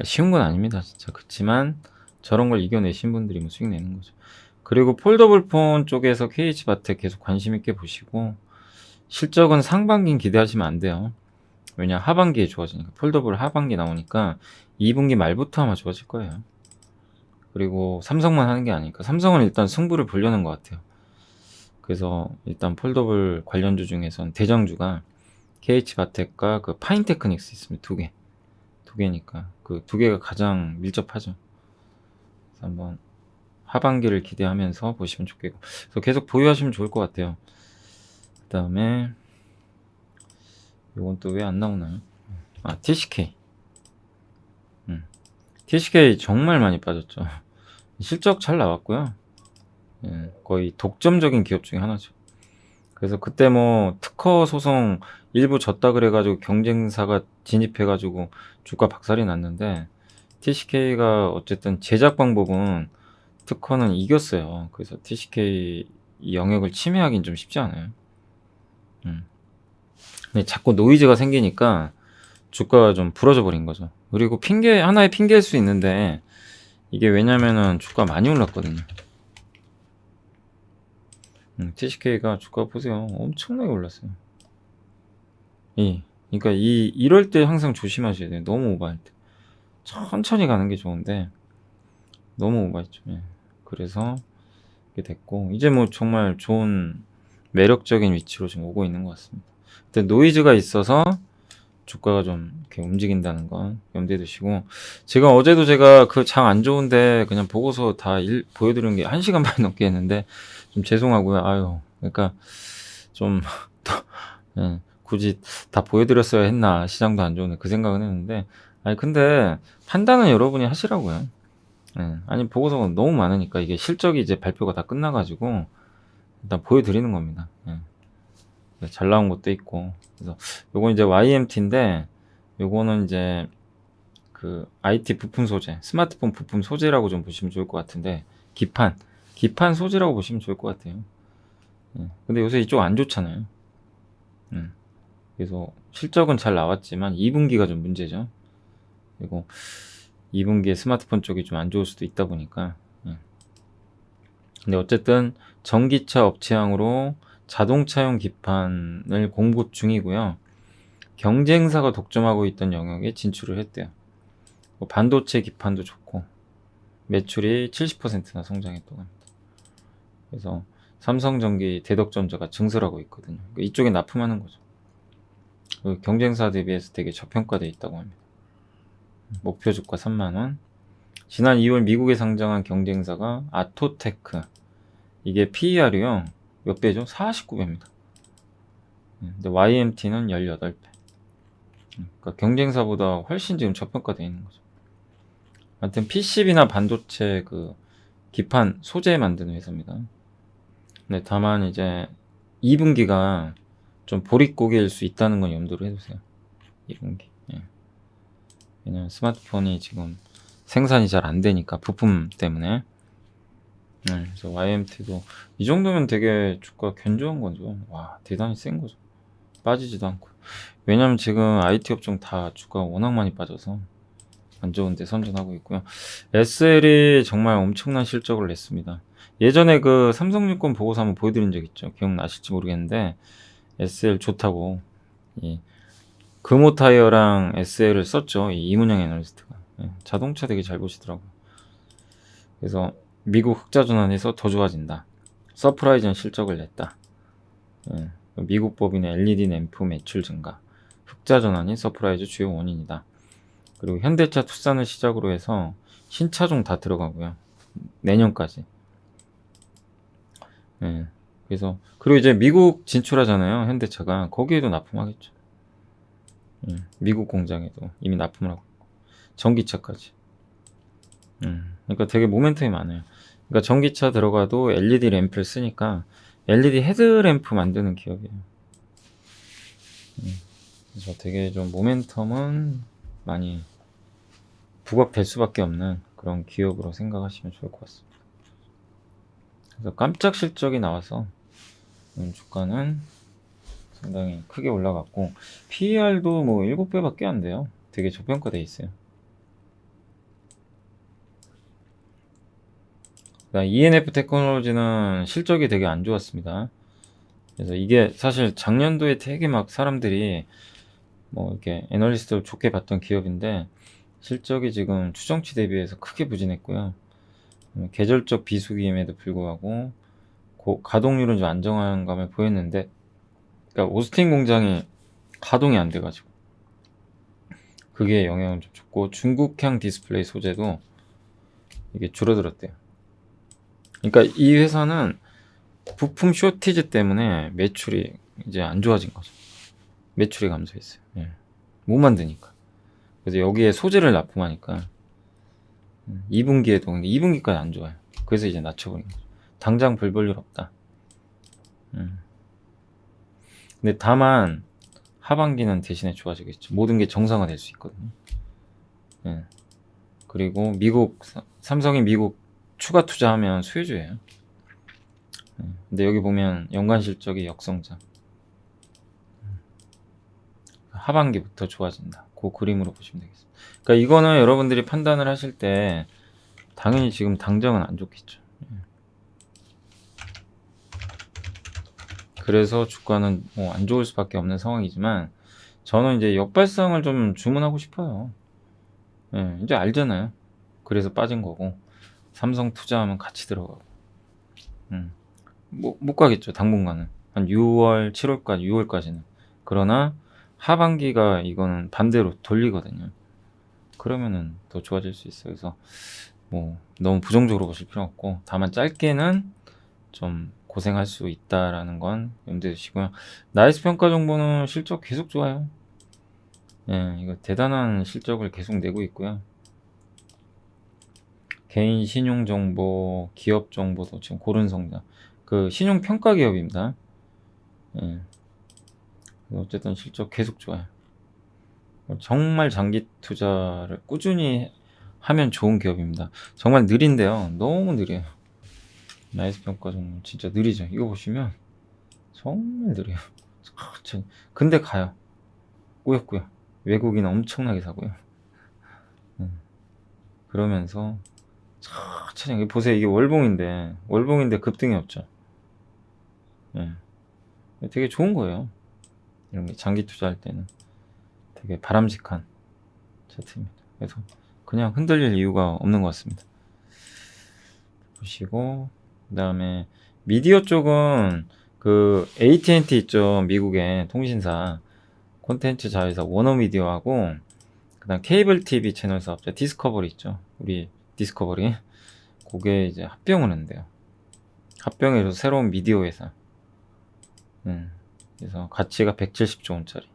Speaker 1: 쉬운 건 아닙니다. 진짜. 그렇지만 저런 걸 이겨내신 분들이 뭐 수익 내는 거죠. 그리고 폴더블 폰 쪽에서 KH바텍 계속 관심 있게 보시고, 실적은 상반기는 기대하시면 안 돼요. 왜냐, 하반기에 좋아지니까. 폴더블 하반기 나오니까 2분기 말부터 아마 좋아질 거예요. 그리고 삼성만 하는 게 아니니까. 삼성은 일단 승부를 보려는 것 같아요. 그래서 일단 폴더블 관련주 중에선 대장주가 KH바텍과 그 파인테크닉스 있습니다. 두 개니까 그 두 개가 가장 밀접하죠. 그래서 한번 하반기를 기대하면서 보시면 좋겠고, 그래서 계속 보유하시면 좋을 것 같아요. 그 다음에 이건 또 왜 안 나오나요? TCK. TCK 정말 많이 빠졌죠. 실적 잘 나왔고요. 거의 독점적인 기업 중에 하나죠. 그래서 그때 뭐 특허 소송 일부 졌다 그래가지고 경쟁사가 진입해가지고 주가 박살이 났는데, TCK가 어쨌든 제작 방법은 특허는 이겼어요. 그래서 TCK 영역을 침해하긴 좀 쉽지 않아요. 근데 자꾸 노이즈가 생기니까 주가가 좀 부러져 버린 거죠. 그리고 하나의 핑계일 수 있는데, 이게 왜냐면은 주가 많이 올랐거든요. TCK가 주가 보세요. 엄청나게 올랐어요. 그러니까 이럴 때 항상 조심하셔야 돼요. 너무 오버할 때. 천천히 가는 게 좋은데 너무 오버했죠. 그래서 이렇게 됐고, 이제 뭐 정말 좋은 매력적인 위치로 지금 오고 있는 것 같습니다. 근데 노이즈가 있어서 주가가 좀 이렇게 움직인다는 건 염두에 두시고, 지금 어제도 제가 그 장 안 좋은데 그냥 보고서 다 보여드리는 게 1시간 반 넘게 했는데 좀 죄송하고요. 그러니까 좀 굳이 다 보여드렸어야 했나, 시장도 안 좋은데, 그 생각은 했는데, 근데 판단은 여러분이 하시라고요. 아니, 보고서가 너무 많으니까 이게 실적이 이제 발표가 다 끝나가지고 일단 보여드리는 겁니다. 잘 나온 것도 있고. 그래서 요건 이제 YMT인데, 요거는 이제 그 IT 부품 소재, 스마트폰 부품 소재라고 좀 보시면 좋을 것 같은데, 기판 소재라고 보시면 좋을 것 같아요. 근데 요새 이쪽 안 좋잖아요. 그래서 실적은 잘 나왔지만 2분기가 좀 문제죠. 그리고 2분기에 스마트폰 쪽이 좀 안 좋을 수도 있다 보니까 근데 어쨌든 전기차 업체향으로 자동차용 기판을 공급 중이고요. 경쟁사가 독점하고 있던 영역에 진출을 했대요. 뭐 반도체 기판도 좋고 매출이 70%나 성장했다고 합니다. 그래서 삼성전기 대덕전자가 증설하고 있거든요. 그러니까 이쪽에 납품하는 거죠. 그 경쟁사 대비해서 되게 저평가되어 있다고 합니다. 목표 주가 3만원. 지난 2월 미국에 상장한 경쟁사가 아토테크. 이게 PER이요. 몇 배죠? 49배입니다. 근데 YMT는 18배. 그러니까 경쟁사보다 훨씬 지금 저평가되어 있는 거죠. 하여튼 PCB나 반도체 그 기판 소재 만드는 회사입니다. 근데 다만 이제 2분기가 좀 보릿고개일 수 있다는 건 염두를 해두세요. 2분기. 예. 왜냐면 스마트폰이 지금 생산이 잘 안 되니까 부품 때문에. 그래서 YMT도 이 정도면 되게 주가 견조한 거죠. 와, 대단히 센 거죠. 빠지지도 않고. 왜냐면 지금 IT 업종 다 주가가 워낙 많이 빠져서 안 좋은데 선전하고 있고요. SL이 정말 엄청난 실적을 냈습니다. 예전에 그 삼성증권 보고서 한번 보여드린 적 있죠. 기억나실지 모르겠는데 SL 좋다고 이 금호타이어랑 SL을 썼죠. 이 이문영 애널리스트가. 자동차 되게 잘 보시더라고요. 그래서 미국 흑자 전환에서 더 좋아진다. 서프라이즈한 실적을 냈다. 미국 법인의 LED 램프 매출 증가. 흑자 전환이 서프라이즈 주요 원인이다. 그리고 현대차 투싼을 시작으로 해서 신차종 다 들어가고요. 내년까지. 그래서 그리고 이제 미국 진출하잖아요. 현대차가 거기에도 납품하겠죠. 미국 공장에도 이미 납품을 하고 있고 전기차까지. 그러니까 되게 모멘텀이 많아요. 그러니까 전기차 들어가도 LED 램프를 쓰니까 LED 헤드램프 만드는 기업이에요. 그래서 되게 좀 모멘텀은 많이 부각될 수밖에 없는 그런 기업으로 생각하시면 좋을 것 같습니다. 그래서 깜짝 실적이 나와서 주가는 상당히 크게 올라갔고 PER도 뭐 7배밖에 안 돼요. 되게 저평가돼 있어요. ENF 테크놀로지는 실적이 되게 안 좋았습니다. 그래서 이게 사실 작년도에 되게 막 사람들이 뭐 이렇게 애널리스트를 좋게 봤던 기업인데 실적이 지금 추정치 대비해서 크게 부진했고요. 계절적 비수기임에도 불구하고 가동률은 좀 안정한 감을 보였는데, 그러니까 오스틴 공장이 가동이 안 돼가지고 그게 영향을 좀 줬고 중국향 디스플레이 소재도 이게 줄어들었대요. 그러니까 이 회사는 부품 쇼티지 때문에 매출이 이제 안 좋아진 거죠. 매출이 감소했어요. 못 만드니까. 그래서 여기에 소재를 납품하니까 2분기에도 2분기까지 안 좋아요. 그래서 이제 낮춰버린 거죠. 당장 별 볼 일 없다. 근데 다만 하반기는 대신에 좋아지겠죠. 모든 게 정상화될 수 있거든요. 그리고 미국 삼성이 미국 추가 투자하면 수혜주예요. 근데 여기 보면 연간 실적이 역성장. 하반기부터 좋아진다. 그 그림으로 보시면 되겠습니다. 그러니까 이거는 여러분들이 판단을 하실 때 당연히 지금 당장은 안 좋겠죠. 그래서 주가는 뭐 안 좋을 수밖에 없는 상황이지만 저는 이제 역발상을 좀 주문하고 싶어요. 이제 알잖아요. 그래서 빠진 거고 삼성 투자하면 같이 들어가고 못 가겠죠. 당분간은 한 6월 7월까지 6월까지는. 그러나 하반기가 이거는 반대로 돌리거든요. 그러면은 더 좋아질 수 있어요. 그래서 뭐 너무 부정적으로 보실 필요 없고 다만 짧게는 좀 고생할 수 있다라는 건 염두에 두시고요. 나이스 평가 정보는 실적 계속 좋아요. 이거 대단한 실적을 계속 내고 있고요. 개인 신용 정보, 기업 정보도 지금 고른 성장. 그 신용 평가 기업입니다. 어쨌든 실적 계속 좋아요. 정말 장기 투자를 꾸준히 하면 좋은 기업입니다. 정말 느린데요. 너무 느려요. 나이스 평가 정보 진짜 느리죠. 이거 보시면 정말 느려요. 근데 가요. 꾸역꾸역. 외국인 엄청나게 사고요. 그러면서 4천억. 여기 보세요. 이게 월봉인데 급등이 없죠. 예. 되게 좋은 거예요. 이런 게 장기 투자할 때는 되게 바람직한 차트입니다. 그래서 그냥 흔들릴 이유가 없는 것 같습니다. 보시고, 그 다음에 미디어 쪽은 그 AT&T 있죠. 미국의 통신사 콘텐츠 자회사 워너미디어하고, 그 다음 케이블 TV 채널 사업자 디스커버리 있죠. 우리 디스커버리. 그게 이제 합병을 한대요. 합병해서 새로운 미디어 회사. 그래서 가치가 170조 원짜리.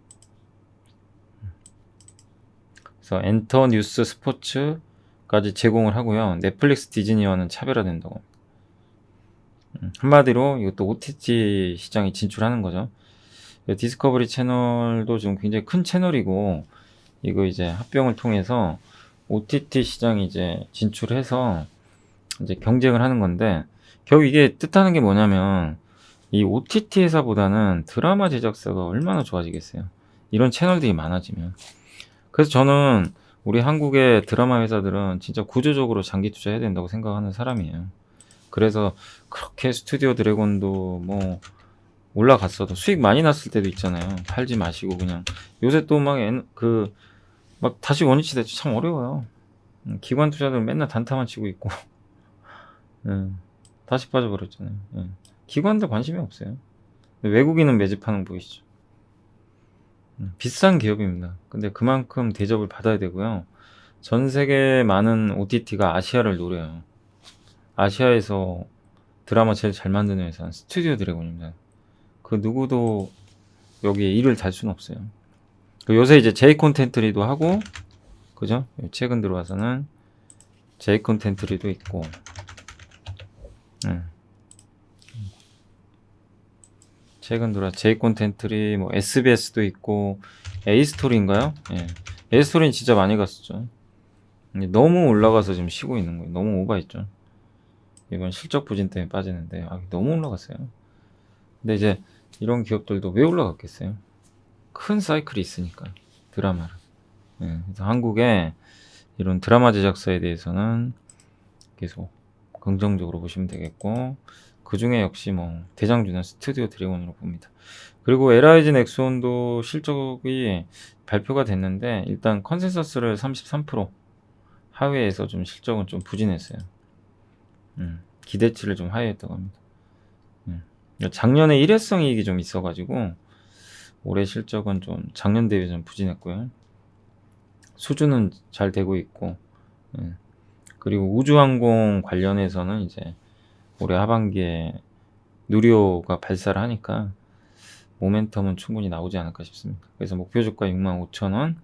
Speaker 1: 그래서 엔터, 뉴스, 스포츠까지 제공을 하고요. 넷플릭스, 디즈니와는 차별화된다고. 한마디로 이것도 OTT 시장에 진출하는 거죠. 디스커버리 채널도 좀 굉장히 큰 채널이고, 이거 이제 합병을 통해서 OTT 시장에 이제 진출해서 이제 경쟁을 하는 건데, 결국 이게 뜻하는 게 뭐냐면, 이 OTT 회사보다는 드라마 제작사가 얼마나 좋아지겠어요. 이런 채널들이 많아지면. 그래서 저는 우리 한국의 드라마 회사들은 진짜 구조적으로 장기 투자해야 된다고 생각하는 사람이에요. 그래서 그렇게 스튜디오 드래곤도 뭐 올라갔어도 수익 많이 났을 때도 있잖아요. 팔지 마시고 그냥. 요새 또 막 다시 원위치 되지 참 어려워요. 기관 투자들은 맨날 단타만 치고 있고 다시 빠져버렸잖아요. 기관들 관심이 없어요. 외국인은 매집하는 거 보이시죠? 비싼 기업입니다. 근데 그만큼 대접을 받아야 되고요. 전 세계 많은 OTT가 아시아를 노려요. 아시아에서 드라마 제일 잘 만드는 회사는 스튜디오 드래곤입니다. 그 누구도 여기에 일을 달 수는 없어요. 요새 이제 J 콘텐트리도 하고, 그죠? 최근 들어와서는 J 콘텐트리도 있고, 최근 들어 J 콘텐트리, 뭐 SBS도 있고, A스토리인가요? 예. A스토리는 진짜 많이 갔었죠. 너무 올라가서 지금 쉬고 있는 거예요. 너무 오버했죠. 이번 실적 부진 때문에 빠지는데, 너무 올라갔어요. 근데 이제 이런 기업들도 왜 올라갔겠어요? 큰 사이클이 있으니까, 드라마를. 그래서 한국의 이런 드라마 제작사에 대해서는 계속 긍정적으로 보시면 되겠고, 그 중에 역시 뭐 대장주는 스튜디오 드래곤으로 봅니다. 그리고 LIG 넥스원도 실적이 발표가 됐는데 일단 컨센서스를 33% 하회해서 좀 실적은 좀 부진했어요. 기대치를 좀 하회했다고 합니다. 작년에 일회성 이익이 좀 있어가지고 올해 실적은 좀 작년 대비 좀 부진했고요. 수주는 잘 되고 있고, 그리고 우주항공 관련해서는 이제 올해 하반기에 누리호가 발사를 하니까 모멘텀은 충분히 나오지 않을까 싶습니다. 그래서 목표 주가 65,000원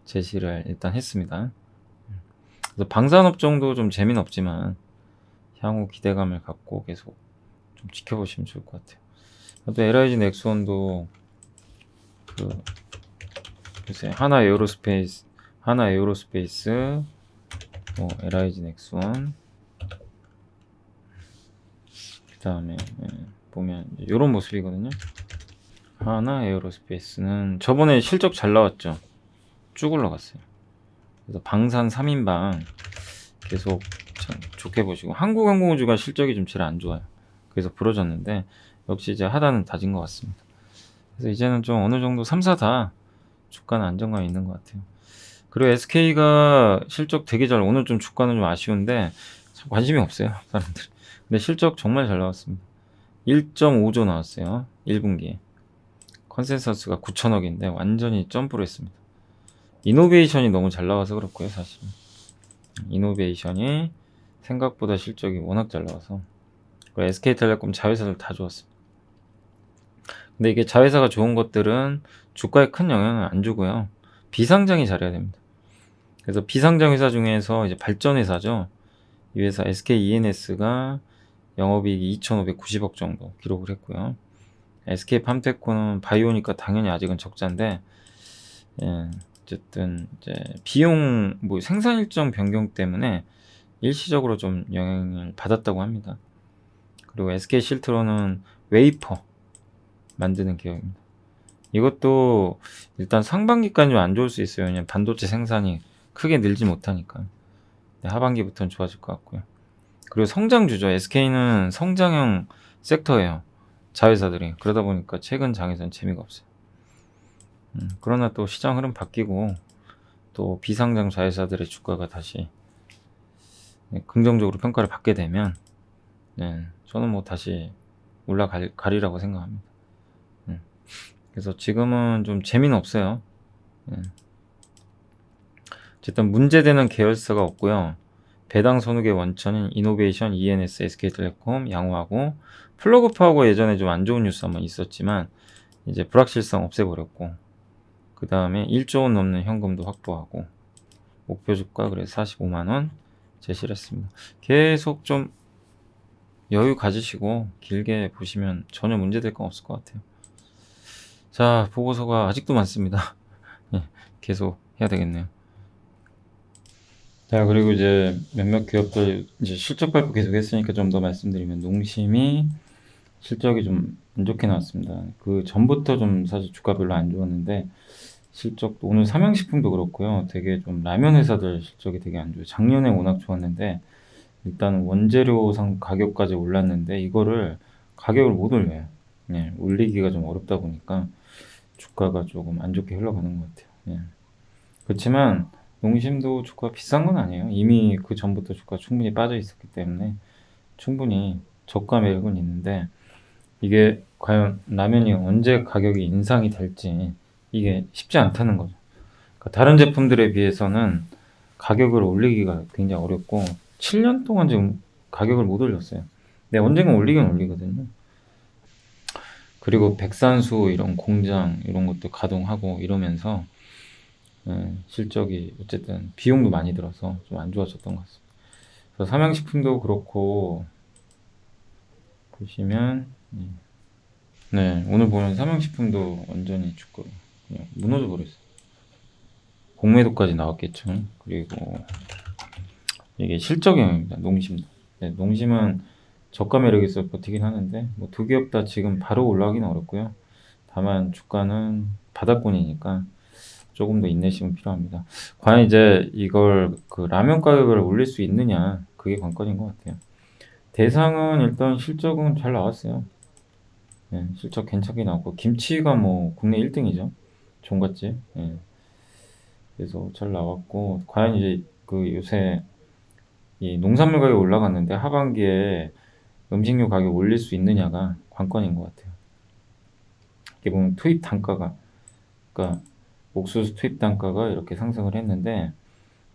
Speaker 1: 제시를 일단 했습니다. 그래서 방산업종도 좀 재미는 없지만 향후 기대감을 갖고 계속 좀 지켜보시면 좋을 것 같아요. 또 LIG 넥스원도 요새 하나 에어로스페이스, LIG 넥스원, 그 다음에 보면 이런 모습이거든요. 하나 에어로스페이스는 저번에 실적 잘 나왔죠. 쭉 올라갔어요. 그래서 방산 3인방 계속 좋게 보시고, 한국항공우주가 실적이 좀 제일 안 좋아요. 그래서 부러졌는데 역시 이제 하단은 다진 것 같습니다. 그래서 이제는 좀 어느 정도 3, 4 다 주가는 안정감이 있는 것 같아요. 그리고 SK가 실적 되게 오늘 좀 주가는 좀 아쉬운데 참 관심이 없어요, 사람들이. 근데 실적 정말 잘 나왔습니다. 1.5조 나왔어요, 1분기에. 컨센서스가 9천억인데 완전히 점프를 했습니다. 이노베이션이 너무 잘 나와서 그렇고요, 사실. 이노베이션이 생각보다 실적이 워낙 잘 나와서. SK텔레콤 자회사들 다 좋았습니다. 근데 이게 자회사가 좋은 것들은 주가에 큰 영향을 안 주고요. 비상장이 잘해야 됩니다. 그래서 비상장 회사 중에서 이제 발전 회사죠. 이 회사 SKENS가 영업이익이 2,590억 정도 기록을 했고요. SK팜테코는 바이오니까 당연히 아직은 적자인데, 어쨌든 이제 비용 생산 일정 변경 때문에 일시적으로 좀 영향을 받았다고 합니다. 그리고 SK실트로는 웨이퍼 만드는 기업입니다. 이것도 일단 상반기까지 좀 안 좋을 수 있어요. 왜냐면 반도체 생산이 크게 늘지 못하니까. 하반기부터는 좋아질 것 같고요. 그리고 성장주죠. SK는 성장형 섹터예요. 자회사들이. 그러다 보니까 최근 장에서는 재미가 없어요. 그러나 또 시장 흐름 바뀌고 또 비상장 자회사들의 주가가 다시 긍정적으로 평가를 받게 되면 저는 뭐 다시 올라가리라고 생각합니다. 그래서 지금은 좀 재미는 없어요. 어쨌든 문제되는 계열사가 없고요. 배당 선후계 원천인 이노베이션, ENS, SK텔레콤 양호하고 플러그파워가 예전에 좀 안 좋은 뉴스 한번 있었지만 이제 불확실성 없애버렸고 그 다음에 1조 원 넘는 현금도 확보하고 목표 주가 그래서 45만원 제시를 했습니다. 계속 좀 여유 가지시고 길게 보시면 전혀 문제될 건 없을 것 같아요. 자, 보고서가 아직도 많습니다. 계속 해야 되겠네요. 자, 그리고 이제 몇몇 기업들 이제 실적 발표 계속 했으니까 좀 더 말씀드리면 농심이 실적이 좀 안 좋게 나왔습니다. 그 전부터 좀 사실 주가 별로 안 좋았는데 실적도 오늘 삼양식품도 그렇고요. 되게 좀 라면 회사들 실적이 되게 안 좋아요. 작년에 워낙 좋았는데 일단 원재료상 가격까지 올랐는데 이거를 가격을 못 올려요. 올리기가 좀 어렵다 보니까 주가가 조금 안 좋게 흘러가는 것 같아요. 그렇지만 농심도 주가 비싼 건 아니에요. 이미 그 전부터 주가 충분히 빠져 있었기 때문에 충분히 저가 매력은 있는데 이게 과연 라면이 언제 가격이 인상이 될지 이게 쉽지 않다는 거죠. 그러니까 다른 제품들에 비해서는 가격을 올리기가 굉장히 어렵고 7년 동안 지금 가격을 못 올렸어요. 근데 언젠가 올리긴 올리거든요. 그리고 백산수 이런 공장 이런 것도 가동하고 이러면서 실적이 어쨌든 비용도 많이 들어서 좀 안 좋아졌던 것 같습니다. 그래서 삼양식품도 그렇고 보시면 오늘 보면 삼양식품도 완전히 주가 그냥 무너져 버렸어요. 공매도까지 나왔겠죠. 그리고 이게 실적형입니다. 농심도. 농심은 저가 매력이 있어 버티긴 하는데 뭐 두 기업 다 지금 바로 올라가기는 어렵고요. 다만 주가는 바닥권이니까 조금 더 인내심은 필요합니다. 과연 이제 이걸 그 라면 가격을 올릴 수 있느냐 그게 관건인 것 같아요. 대상은 일단 실적은 잘 나왔어요. 실적 괜찮게 나왔고 김치가 뭐 국내 1등이죠. 종갓집. 그래서 잘 나왔고 과연 이제 그 요새 이 농산물 가격이 올라갔는데 하반기에 음식료 가격 올릴 수 있느냐가 관건인 것 같아요. 이렇게 보면 투입 단가가 그러니까 옥수수 투입 단가가 이렇게 상승을 했는데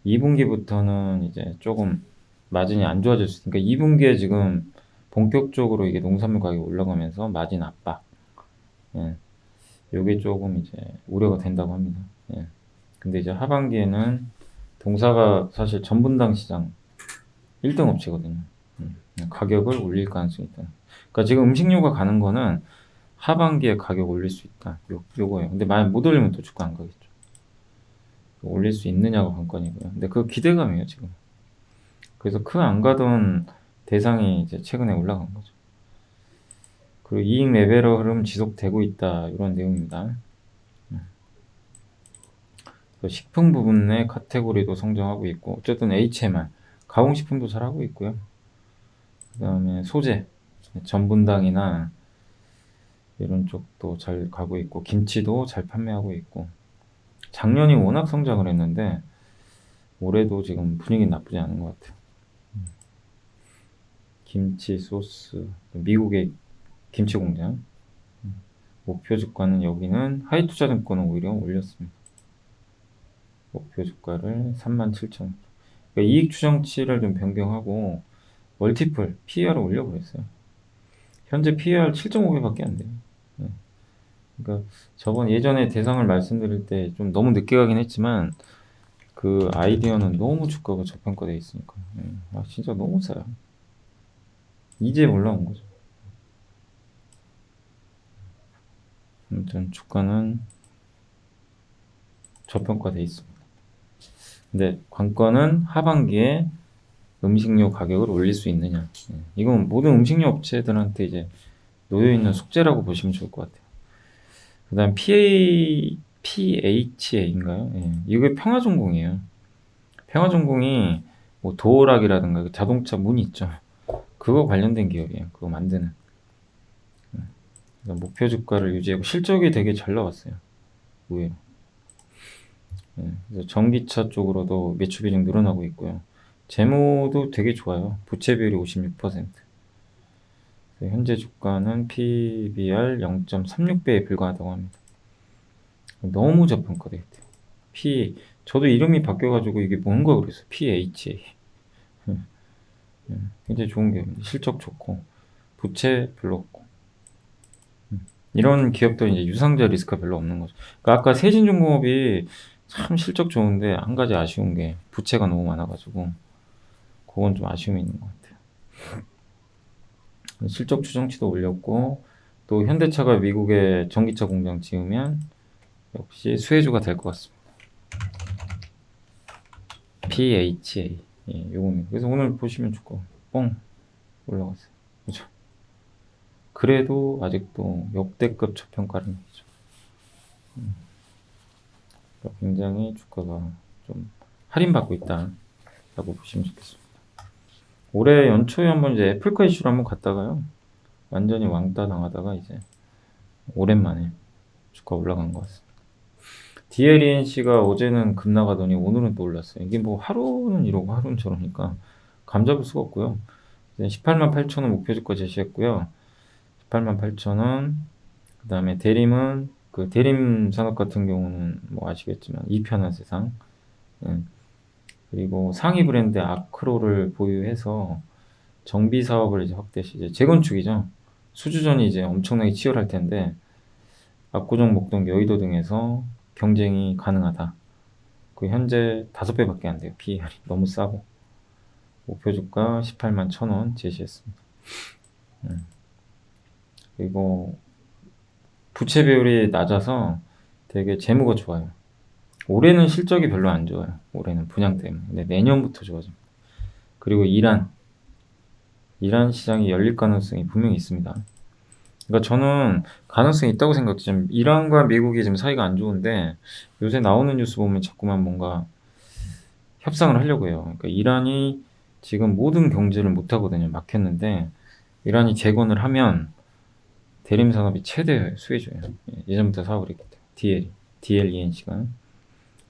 Speaker 1: 2분기부터는 이제 조금 마진이 안 좋아질 수 있으니까 2분기에 지금 본격적으로 이게 농산물 가격이 올라가면서 마진 압박. 요게 조금 이제 우려가 된다고 합니다. 근데 이제 하반기에는 동사가 사실 전분당 시장 1등 업체거든요. 가격을 올릴 가능성이 있다. 그러니까 지금 음식료가 가는 거는 하반기에 가격 올릴 수 있다. 요거예요. 근데 만약 못 올리면 또 주가 안 가겠죠. 올릴 수 있느냐가 관건이고요. 근데 그 기대감이에요, 지금. 그래서 그 안 가던 대상이 이제 최근에 올라간 거죠. 그리고 이익 레벨러 흐름 지속되고 있다. 이런 내용입니다. 식품 부분의 카테고리도 성장하고 있고, 어쨌든 HMR, 가공식품도 잘하고 있고요. 그 다음에 소재, 전분당이나 이런 쪽도 잘 가고 있고, 김치도 잘 판매하고 있고, 작년이 워낙 성장을 했는데, 올해도 지금 분위기 나쁘지 않은 것 같아요. 김치 소스, 미국의 김치 공장. 목표 주가는 여기는 하이투자증권은 오히려 올렸습니다. 목표 주가를 37,000원. 그러니까 이익 추정치를 좀 변경하고 멀티플 PER을 올려버렸어요. 현재 PER 7.5배밖에 안 돼요. 그러니까 저번 예전에 대상을 말씀드릴 때 좀 너무 늦게 가긴 했지만 그 아이디어는 너무 주가가 저평가되어 있으니까 진짜 너무 싸요. 이제 올라온 거죠. 아무튼 주가는 저평가되어 있습니다. 근데 관건은 하반기에 음식료 가격을 올릴 수 있느냐. 이건 모든 음식료 업체들한테 이제 놓여있는 숙제라고 보시면 좋을 것 같아요. 그 다음 PHA인가요? 이게 평화전공이에요. 평화전공이 뭐 도어락이라든가 자동차 문 있죠. 그거 관련된 기업이에요. 그거 만드는. 그래서 목표 주가를 유지하고 실적이 되게 잘 나왔어요. 의외로. 그래서 전기차 쪽으로도 매출 비중 늘어나고 있고요. 재무도 되게 좋아요. 부채 비율이 56%. 현재 주가는 PBR 0.36배에 불과하다고 합니다. 너무 저평가돼 있대요. 저도 이름이 바뀌어가지고 이게 뭔가 그랬어요. PHA. 굉장히 좋은 기업입니다. 실적 좋고 부채 별로 없고 이런 기업도 이제 유상자 리스크가 별로 없는 거죠. 그러니까 아까 세진중공업이 참 실적 좋은데 한 가지 아쉬운 게 부채가 너무 많아가지고 그건 좀 아쉬움이 있는 것 같아요. 실적 추정치도 올렸고 또 현대차가 미국에 전기차 공장 지으면 역시 수혜주가 될 것 같습니다. PHA 요겁니다. 그래서 오늘 보시면 주가 뻥 올라갔어요. 그죠? 그래도 아직도 역대급 저평가는 있죠. 굉장히 주가가 좀 할인받고 있다라고 보시면 좋겠습니다. 올해 연초에 한번 이제 애플카 이슈를 한번 갔다가요. 완전히 왕따 당하다가 이제 오랜만에 주가 올라간 것 같습니다. DLENC가 어제는 급나가더니 오늘은 또 올랐어요. 이게 뭐 하루는 이러고 하루는 저러니까 감 잡을 수가 없고요. 188,000원 목표 주가 제시했고요. 188,000원. 그 다음에 대림은 그 대림 산업 같은 경우는 뭐 아시겠지만 이편한 세상. 그리고 상위 브랜드 아크로를 보유해서 정비 사업을 이제 확대 시 이제 재건축이죠. 수주전이 이제 엄청나게 치열할 텐데 압구정, 목동, 여의도 등에서 경쟁이 가능하다. 그 현재 5배밖에 안 돼요. PER이 너무 싸고 목표 주가 181,000원 제시했습니다. 그리고 부채 비율이 낮아서 되게 재무가 좋아요. 올해는 실적이 별로 안 좋아요. 올해는 분양 때문에. 근데 내년부터 좋아집니다. 그리고 이란 시장이 열릴 가능성이 분명히 있습니다. 그러니까 저는 가능성이 있다고 생각해요. 지금 이란과 미국이 지금 사이가 안 좋은데 요새 나오는 뉴스 보면 자꾸만 뭔가 협상을 하려고 해요. 그러니까 이란이 지금 모든 경제를 못 하거든요. 막혔는데 이란이 재건을 하면 대림 산업이 최대 수혜주예요. 예전부터 사업을 했기 때문에 DLENC가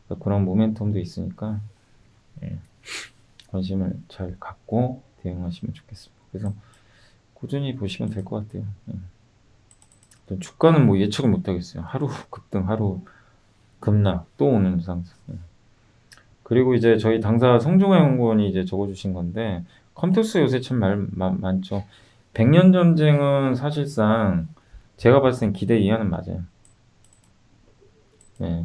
Speaker 1: 그러니까 그런 모멘텀도 있으니까 관심을 잘 갖고 대응하시면 좋겠습니다. 그래서 꾸준히 보시면 될 것 같아요. 주가는 뭐 예측을 못 하겠어요. 하루 급등, 하루 급락, 또 오는 상승. 그리고 이제 저희 당사 성종화 연구원이 이제 적어주신 건데 컴투스 요새 참 많죠. 100년 전쟁은 사실상 제가 봤을 땐 기대 이하는 맞아요.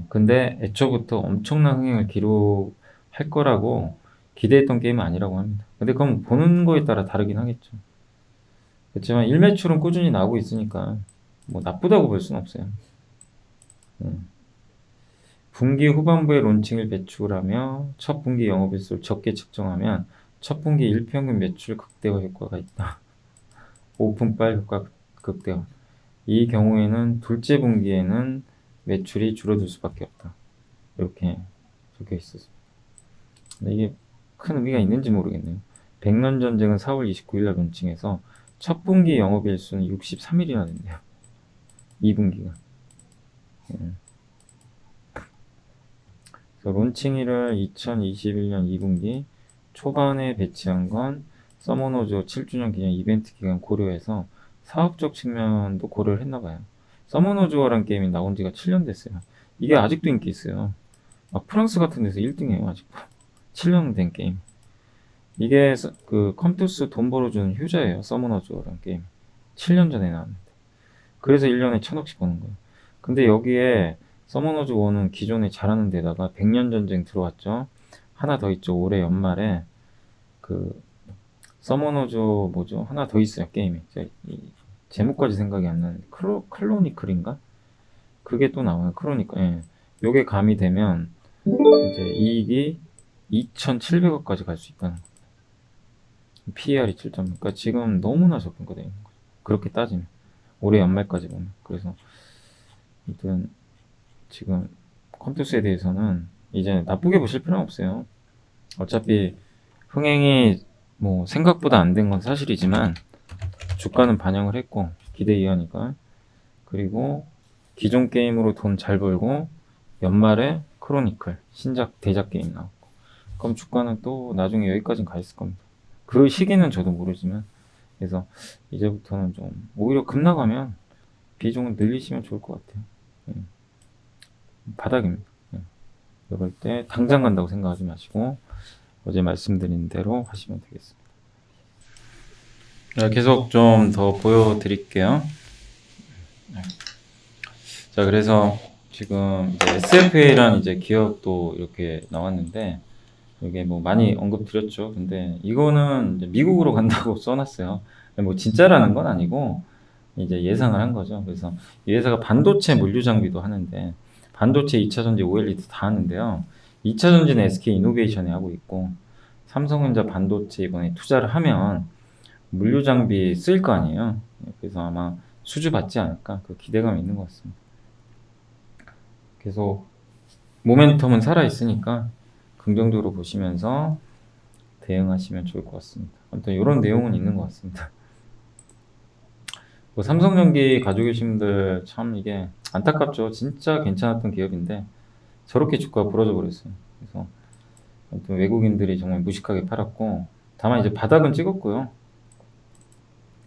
Speaker 1: 근데 애초부터 엄청난 흥행을 기록할 거라고 기대했던 게임은 아니라고 합니다. 근데 그건 보는 거에 따라 다르긴 하겠죠. 그렇지만 일매출은 꾸준히 나오고 있으니까 뭐 나쁘다고 볼 수는 없어요. 분기 후반부에 론칭을 배출하며 첫 분기 영업일수를 적게 측정하면 첫 분기 일평균 매출 극대화 효과가 있다. 오픈빨 효과 극대화. 이 경우에는 둘째 분기에는 매출이 줄어들 수밖에 없다. 이렇게 적혀 있었습니다. 근데 이게 큰 의미가 있는지 모르겠네요. 백년 전쟁은 4월 29일날 론칭해서 첫 분기 영업일수는 63일이나 된대요. 2분기가. 그래서 론칭일을 2021년 2분기 초반에 배치한 건 서머노조 7주년 기념 이벤트 기간 고려해서 사업적 측면도 고려를 했나봐요. 서머노조라는 게임이 나온 지가 7년 됐어요. 이게 아직도 인기 있어요. 프랑스 같은 데서 1등이에요, 아직도. 7년 된 게임. 이게 그 컴투스 돈 벌어주는 효자예요, 서머노조라는 게임. 7년 전에 나왔는데. 그래서 1년에 1,000억씩 버는 거예요. 근데 여기에 서머너즈 1은 기존에 잘하는 데다가 100년 전쟁 들어왔죠. 하나 더 있죠. 올해 연말에 그 서머너즈 뭐죠? 하나 더 있어요. 게임이. 제목까지 생각이 안 나는데 클로니클인가? 그게 또 나와요. 크로니클. 요게 가미되면 이제 이익이 2,700억까지 갈 수 있다는 거예요. PER이 7점. 그러니까 지금 너무나 저평가되어 있는 거죠. 그렇게 따지면 올해 연말까지 보면. 그래서 아무튼 지금 컴투스에 대해서는 이제 나쁘게 보실 필요는 없어요. 어차피 흥행이 뭐 생각보다 안 된 건 사실이지만 주가는 반영을 했고 기대 이하니까. 그리고 기존 게임으로 돈 잘 벌고 연말에 크로니클 신작 대작 게임 나오고 그럼 주가는 또 나중에 여기까지는 가 있을 겁니다. 그 시기는 저도 모르지만 그래서 이제부터는 좀 오히려 급나가면 비중을 늘리시면 좋을 것 같아요. 바닥입니다. 이럴 때 당장 간다고 생각하지 마시고 어제 말씀드린 대로 하시면 되겠습니다. 계속 좀 더 보여드릴게요. 자, 그래서 지금 이제 SFA라는 이제 기업도 이렇게 나왔는데 이게 뭐 많이 언급드렸죠. 근데 이거는 이제 미국으로 간다고 써놨어요. 뭐 진짜라는 건 아니고 이제 예상을 한 거죠. 그래서 이 회사가 반도체 물류 장비도 하는데 반도체 2차 전지 OLED 다 하는데요. 2차 전지는 SK 이노베이션이 하고 있고 삼성전자 반도체 이번에 투자를 하면 물류 장비 쓸 거 아니에요. 그래서 아마 수주 받지 않을까 그 기대감이 있는 것 같습니다. 계속 모멘텀은 살아 있으니까 긍정적으로 보시면서 대응하시면 좋을 것 같습니다. 아무튼 이런 내용은 있는 것 같습니다. 뭐 삼성전기 가지고 계신 분들 참 이게 안타깝죠. 진짜 괜찮았던 기업인데 저렇게 주가가 부러져 버렸어요. 그래서 아무튼 외국인들이 정말 무식하게 팔았고 다만 이제 바닥은 찍었고요.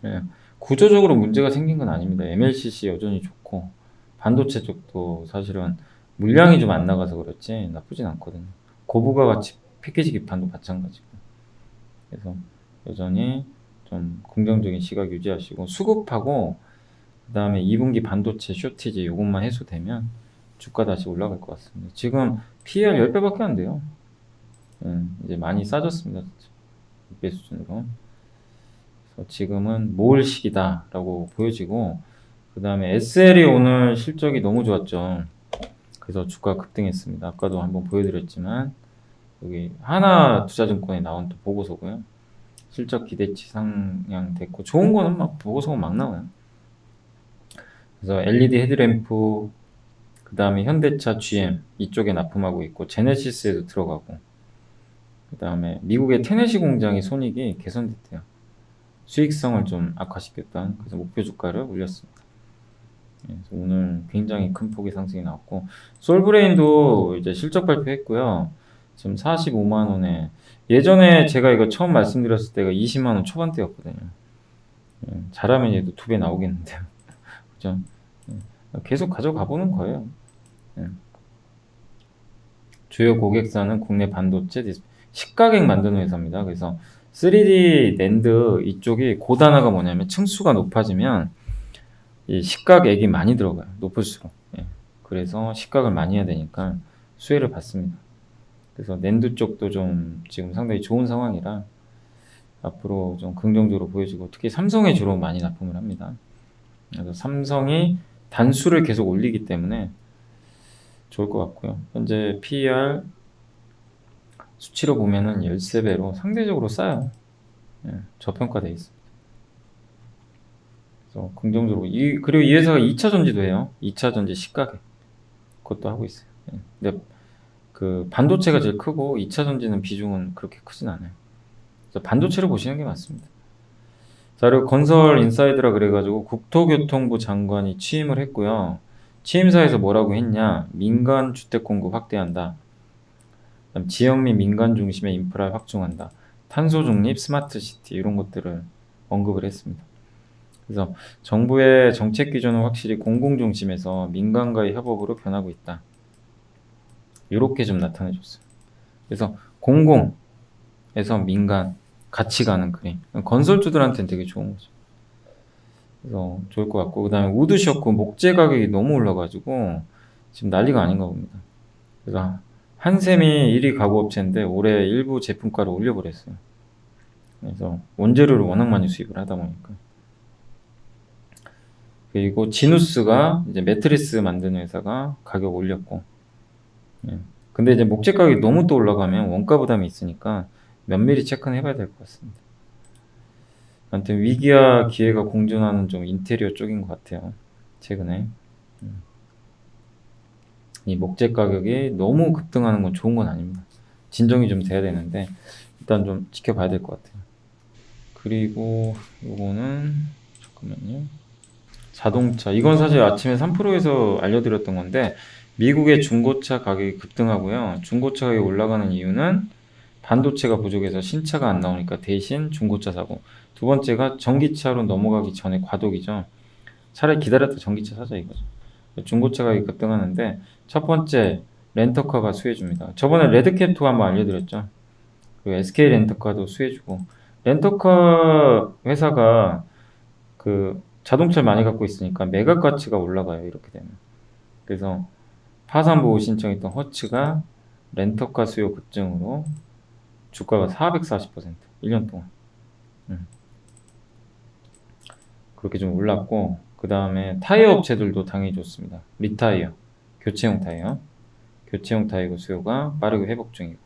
Speaker 1: 예, 구조적으로 문제가 생긴 건 아닙니다. MLCC 여전히 좋고 반도체 쪽도 사실은 물량이 좀 안 나가서 그렇지 나쁘진 않거든요. 고부가 가치 패키지 기판도 마찬가지고. 그래서 여전히 좀 긍정적인 시각 유지하시고 수급하고 그 다음에 2분기 반도체 쇼티지 이것만 해소되면 주가 다시 올라갈 것 같습니다. 지금 PER 10배밖에 안 돼요. 이제 많이 싸졌습니다. 6배 수준으로. 그래서 지금은 모을 시기다라고 보여지고 그 다음에 SL이 오늘 실적이 너무 좋았죠. 그래서 주가 급등했습니다. 아까도 한번 보여드렸지만 여기 하나투자증권에 나온 또 보고서고요. 실적 기대치 상향됐고 좋은 거는 막 보고서가 막 나와요. 그래서 LED 헤드램프 그 다음에 현대차 GM 이쪽에 납품하고 있고 제네시스에도 들어가고 그 다음에 미국의 테네시 공장의 손익이 개선됐대요. 수익성을 좀 악화시켰던 그래서 목표 주가를 올렸습니다. 그래서 오늘 굉장히 큰 폭의 상승이 나왔고 솔브레인도 이제 실적 발표했고요. 지금 45만 원에 예전에 제가 이거 처음 말씀드렸을 때가 20만 원 초반대였거든요. 잘하면 얘도 2배 나오겠는데요. 그죠? 계속 가져가 보는 거예요. 주요 고객사는 국내 반도체 식가격 만드는 회사입니다. 그래서 3D 낸드 이쪽이 고단화가 뭐냐면 층수가 높아지면 이 식각액이 많이 들어가요. 높을수록. 그래서 식각을 많이 해야 되니까 수혜를 받습니다. 그래서 낸드 쪽도 좀 지금 상당히 좋은 상황이라 앞으로 좀 긍정적으로 보여지고 특히 삼성에 주로 많이 납품을 합니다. 그래서 삼성이 단수를 계속 올리기 때문에 좋을 것 같고요. 현재 PER 수치로 보면은 13배로 상대적으로 싸요. 저평가되어 있습니다. 그래서 긍정적으로 그리고 이 회사가 2차 전지도 해요. 2차 전지 식가격 그것도 하고 있어요. 근데 그 반도체가 제일 크고 2차 전지는 비중은 그렇게 크진 않아요. 그래서 반도체로 보시는 게 맞습니다. 자, 그리고 건설 인사이드라 그래가지고 국토교통부 장관이 취임을 했고요. 취임사에서 뭐라고 했냐? 민간 주택 공급 확대한다. 그다음 지역 및 민간 중심의 인프라 확충한다. 탄소 중립, 스마트 시티 이런 것들을 언급을 했습니다. 그래서 정부의 정책 기조는 확실히 공공 중심에서 민간과의 협업으로 변하고 있다. 이렇게 좀 나타내줬어요. 그래서 공공에서 민간 같이 가는 그림. 건설주들한테는 되게 좋은 거죠. 그래서 좋을 것 같고, 그 다음에 우드셔크 목재 가격이 너무 올라가지고 지금 난리가 아닌가 봅니다. 그래서 한샘이 1위 가구업체인데 올해 일부 제품가를 올려버렸어요. 그래서 원재료를 워낙 많이 수입을 하다 보니까. 그리고 지누스가 이제 매트리스 만드는 회사가 가격 올렸고. 근데 이제 목재 가격이 너무 또 올라가면 원가 부담이 있으니까 면밀히 체크는 해봐야 될 것 같습니다. 아무튼 위기와 기회가 공존하는 좀 인테리어 쪽인 것 같아요. 최근에 이 목재 가격이 너무 급등하는 건 좋은 건 아닙니다. 진정이 좀 돼야 되는데 일단 좀 지켜봐야 될 것 같아요. 그리고 요거는 잠깐만요. 자동차. 이건 사실 아침에 3프로에서 알려드렸던 건데 미국의 중고차 가격이 급등하고요. 중고차 가격이 올라가는 이유는 반도체가 부족해서 신차가 안 나오니까 대신 중고차 사고. 두 번째가 전기차로 넘어가기 전에 과도기죠. 차라리 기다렸다 전기차 사자 이거죠. 중고차 가격이 급등하는데 첫 번째 렌터카가 수혜줍니다. 저번에 레드캡 투어 한번 알려드렸죠. 그리고 SK 렌터카도 수혜주고 렌터카 회사가 그 자동차를 많이 갖고 있으니까 매각 가치가 올라가요. 이렇게 되면. 그래서 파산보호 신청했던 허츠가 렌터카 수요 급증으로 주가가 440% 1년 동안 그렇게 좀 올랐고 그 다음에 타이어 업체들도 당연히 좋습니다. 리타이어, 교체용 타이어 수요가 빠르게 회복 중이고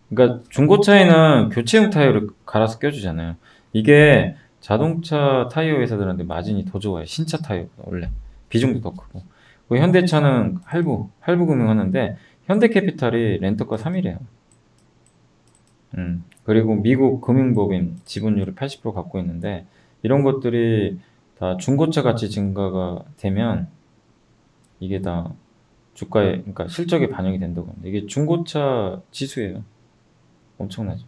Speaker 1: 그러니까 중고차에는 교체용 타이어를 갈아서 껴주잖아요. 이게 자동차 타이어 회사들한테 마진이 더 좋아요. 신차 타이어보다 원래 비중도 더 크고 현대차는 할부 금융하는데 현대캐피탈이 렌터카 3위래요. 그리고 미국 금융법인 지분율을 80% 갖고 있는데 이런 것들이 다 중고차 가치 증가가 되면 이게 다 주가에 그러니까 실적에 반영이 된다고 합니다. 이게 중고차 지수예요. 엄청나죠.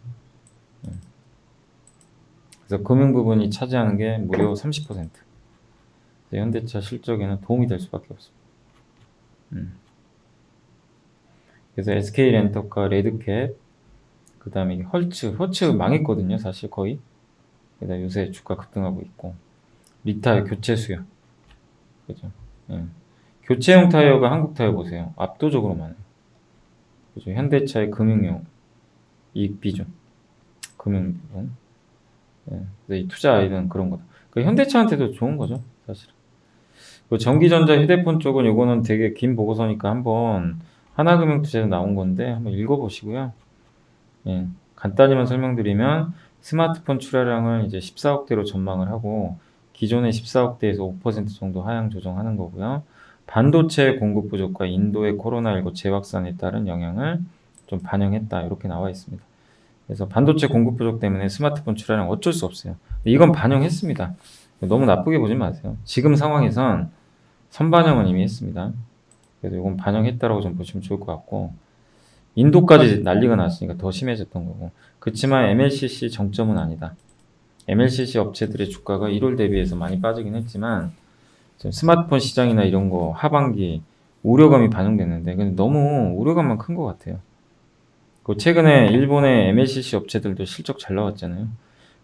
Speaker 1: 그래서 금융 부분이 차지하는 게 무려 30%. 현대차 실적에는 도움이 될 수밖에 없습니다. 그래서 SK 렌터카, 레드캡, 그 다음에 헐츠 망했거든요, 사실 거의. 그다 요새 주가 급등하고 있고 리타이어 교체 수요, 그죠? 예. 교체용 타이어가 한국 타이어 보세요, 압도적으로 많아요. 그죠? 현대차의 금융용 이익 비중, 금융 부분. 예. 그래서 이 투자 아이디어는 그런 거다. 그 현대차한테도 좋은 거죠, 사실. 그 전기전자 휴대폰 쪽은 요거는 되게 긴 보고서니까 한번 하나금융투자에서 나온 건데 한번 읽어보시고요. 예. 간단히만 설명드리면 스마트폰 출하량을 이제 14억대로 전망을 하고 기존의 14억대에서 5% 정도 하향 조정하는 거고요. 반도체 공급 부족과 인도의 코로나19 재확산에 따른 영향을 좀 반영했다 이렇게 나와 있습니다. 그래서 반도체 공급 부족 때문에 스마트폰 출하량 어쩔 수 없어요. 이건 반영했습니다. 너무 나쁘게 보지 마세요. 지금 상황에선 선반영은 이미 했습니다. 그래서 이건 반영했다라고 좀 보시면 좋을 것 같고 인도까지 난리가 났으니까 더 심해졌던 거고 그렇지만 MLCC 정점은 아니다. MLCC 업체들의 주가가 1월 대비해서 많이 빠지긴 했지만 지금 스마트폰 시장이나 이런 거 하반기 우려감이 반영됐는데 근데 너무 우려감만 큰 것 같아요. 그 최근에 일본의 MLCC 업체들도 실적 잘 나왔잖아요.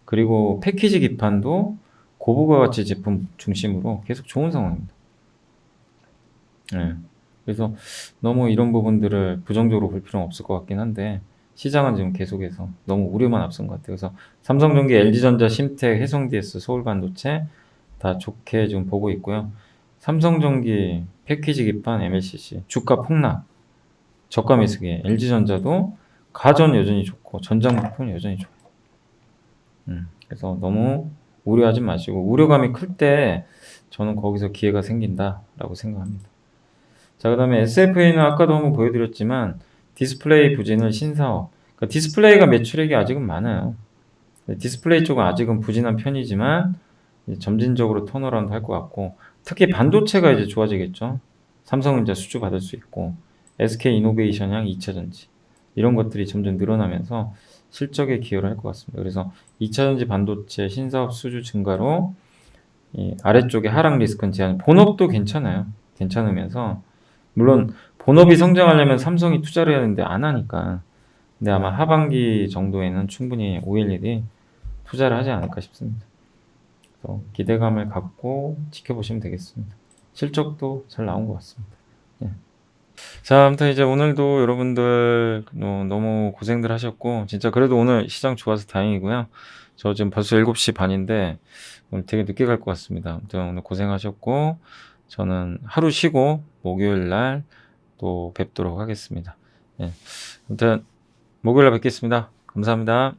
Speaker 1: 그리고 패키지 기판도 고부가 가치 제품 중심으로 계속 좋은 상황입니다. 네. 그래서 너무 이런 부분들을 부정적으로 볼 필요는 없을 것 같긴 한데 시장은 지금 계속해서 너무 우려만 앞선 것 같아요. 그래서 삼성전기, LG전자, 심텍, 해성DS, 서울반도체 다 좋게 좀 보고 있고요. 삼성전기, 패키지 기판, MLCC 주가 폭락, 저가 매수기, LG전자도 가전 여전히 좋고 전장부품 여전히 좋고 그래서 너무 우려하지 마시고 우려감이 클 때 저는 거기서 기회가 생긴다라고 생각합니다. 자, 그 다음에 SFA는 아까도 한번 보여드렸지만 디스플레이 부진을 신사업. 그러니까 디스플레이가 매출액이 아직은 많아요. 디스플레이 쪽은 아직은 부진한 편이지만 점진적으로 턴어라운드 할 것 같고 특히 반도체가 이제 좋아지겠죠. 삼성전자 수주 받을 수 있고 SK 이노베이션 향 2차전지 이런 것들이 점점 늘어나면서 실적에 기여를 할 것 같습니다. 그래서 2차전지 반도체 신사업 수주 증가로 이 아래쪽에 하락 리스크는 제한. 본업도 괜찮아요. 괜찮으면서 물론 본업이 성장하려면 삼성이 투자를 해야 되는데 안 하니까. 근데 아마 하반기 정도에는 충분히 OLED 투자를 하지 않을까 싶습니다. 그래서 기대감을 갖고 지켜보시면 되겠습니다. 실적도 잘 나온 것 같습니다. 예. 자, 아무튼 이제 오늘도 여러분들 너무 고생들 하셨고 진짜 그래도 오늘 시장 좋아서 다행이고요. 저 지금 벌써 7시 반인데 오늘 되게 늦게 갈 것 같습니다. 아무튼 오늘 고생하셨고 저는 하루 쉬고 목요일 날 또 뵙도록 하겠습니다. 예. 아무튼 목요일 날 뵙겠습니다. 감사합니다.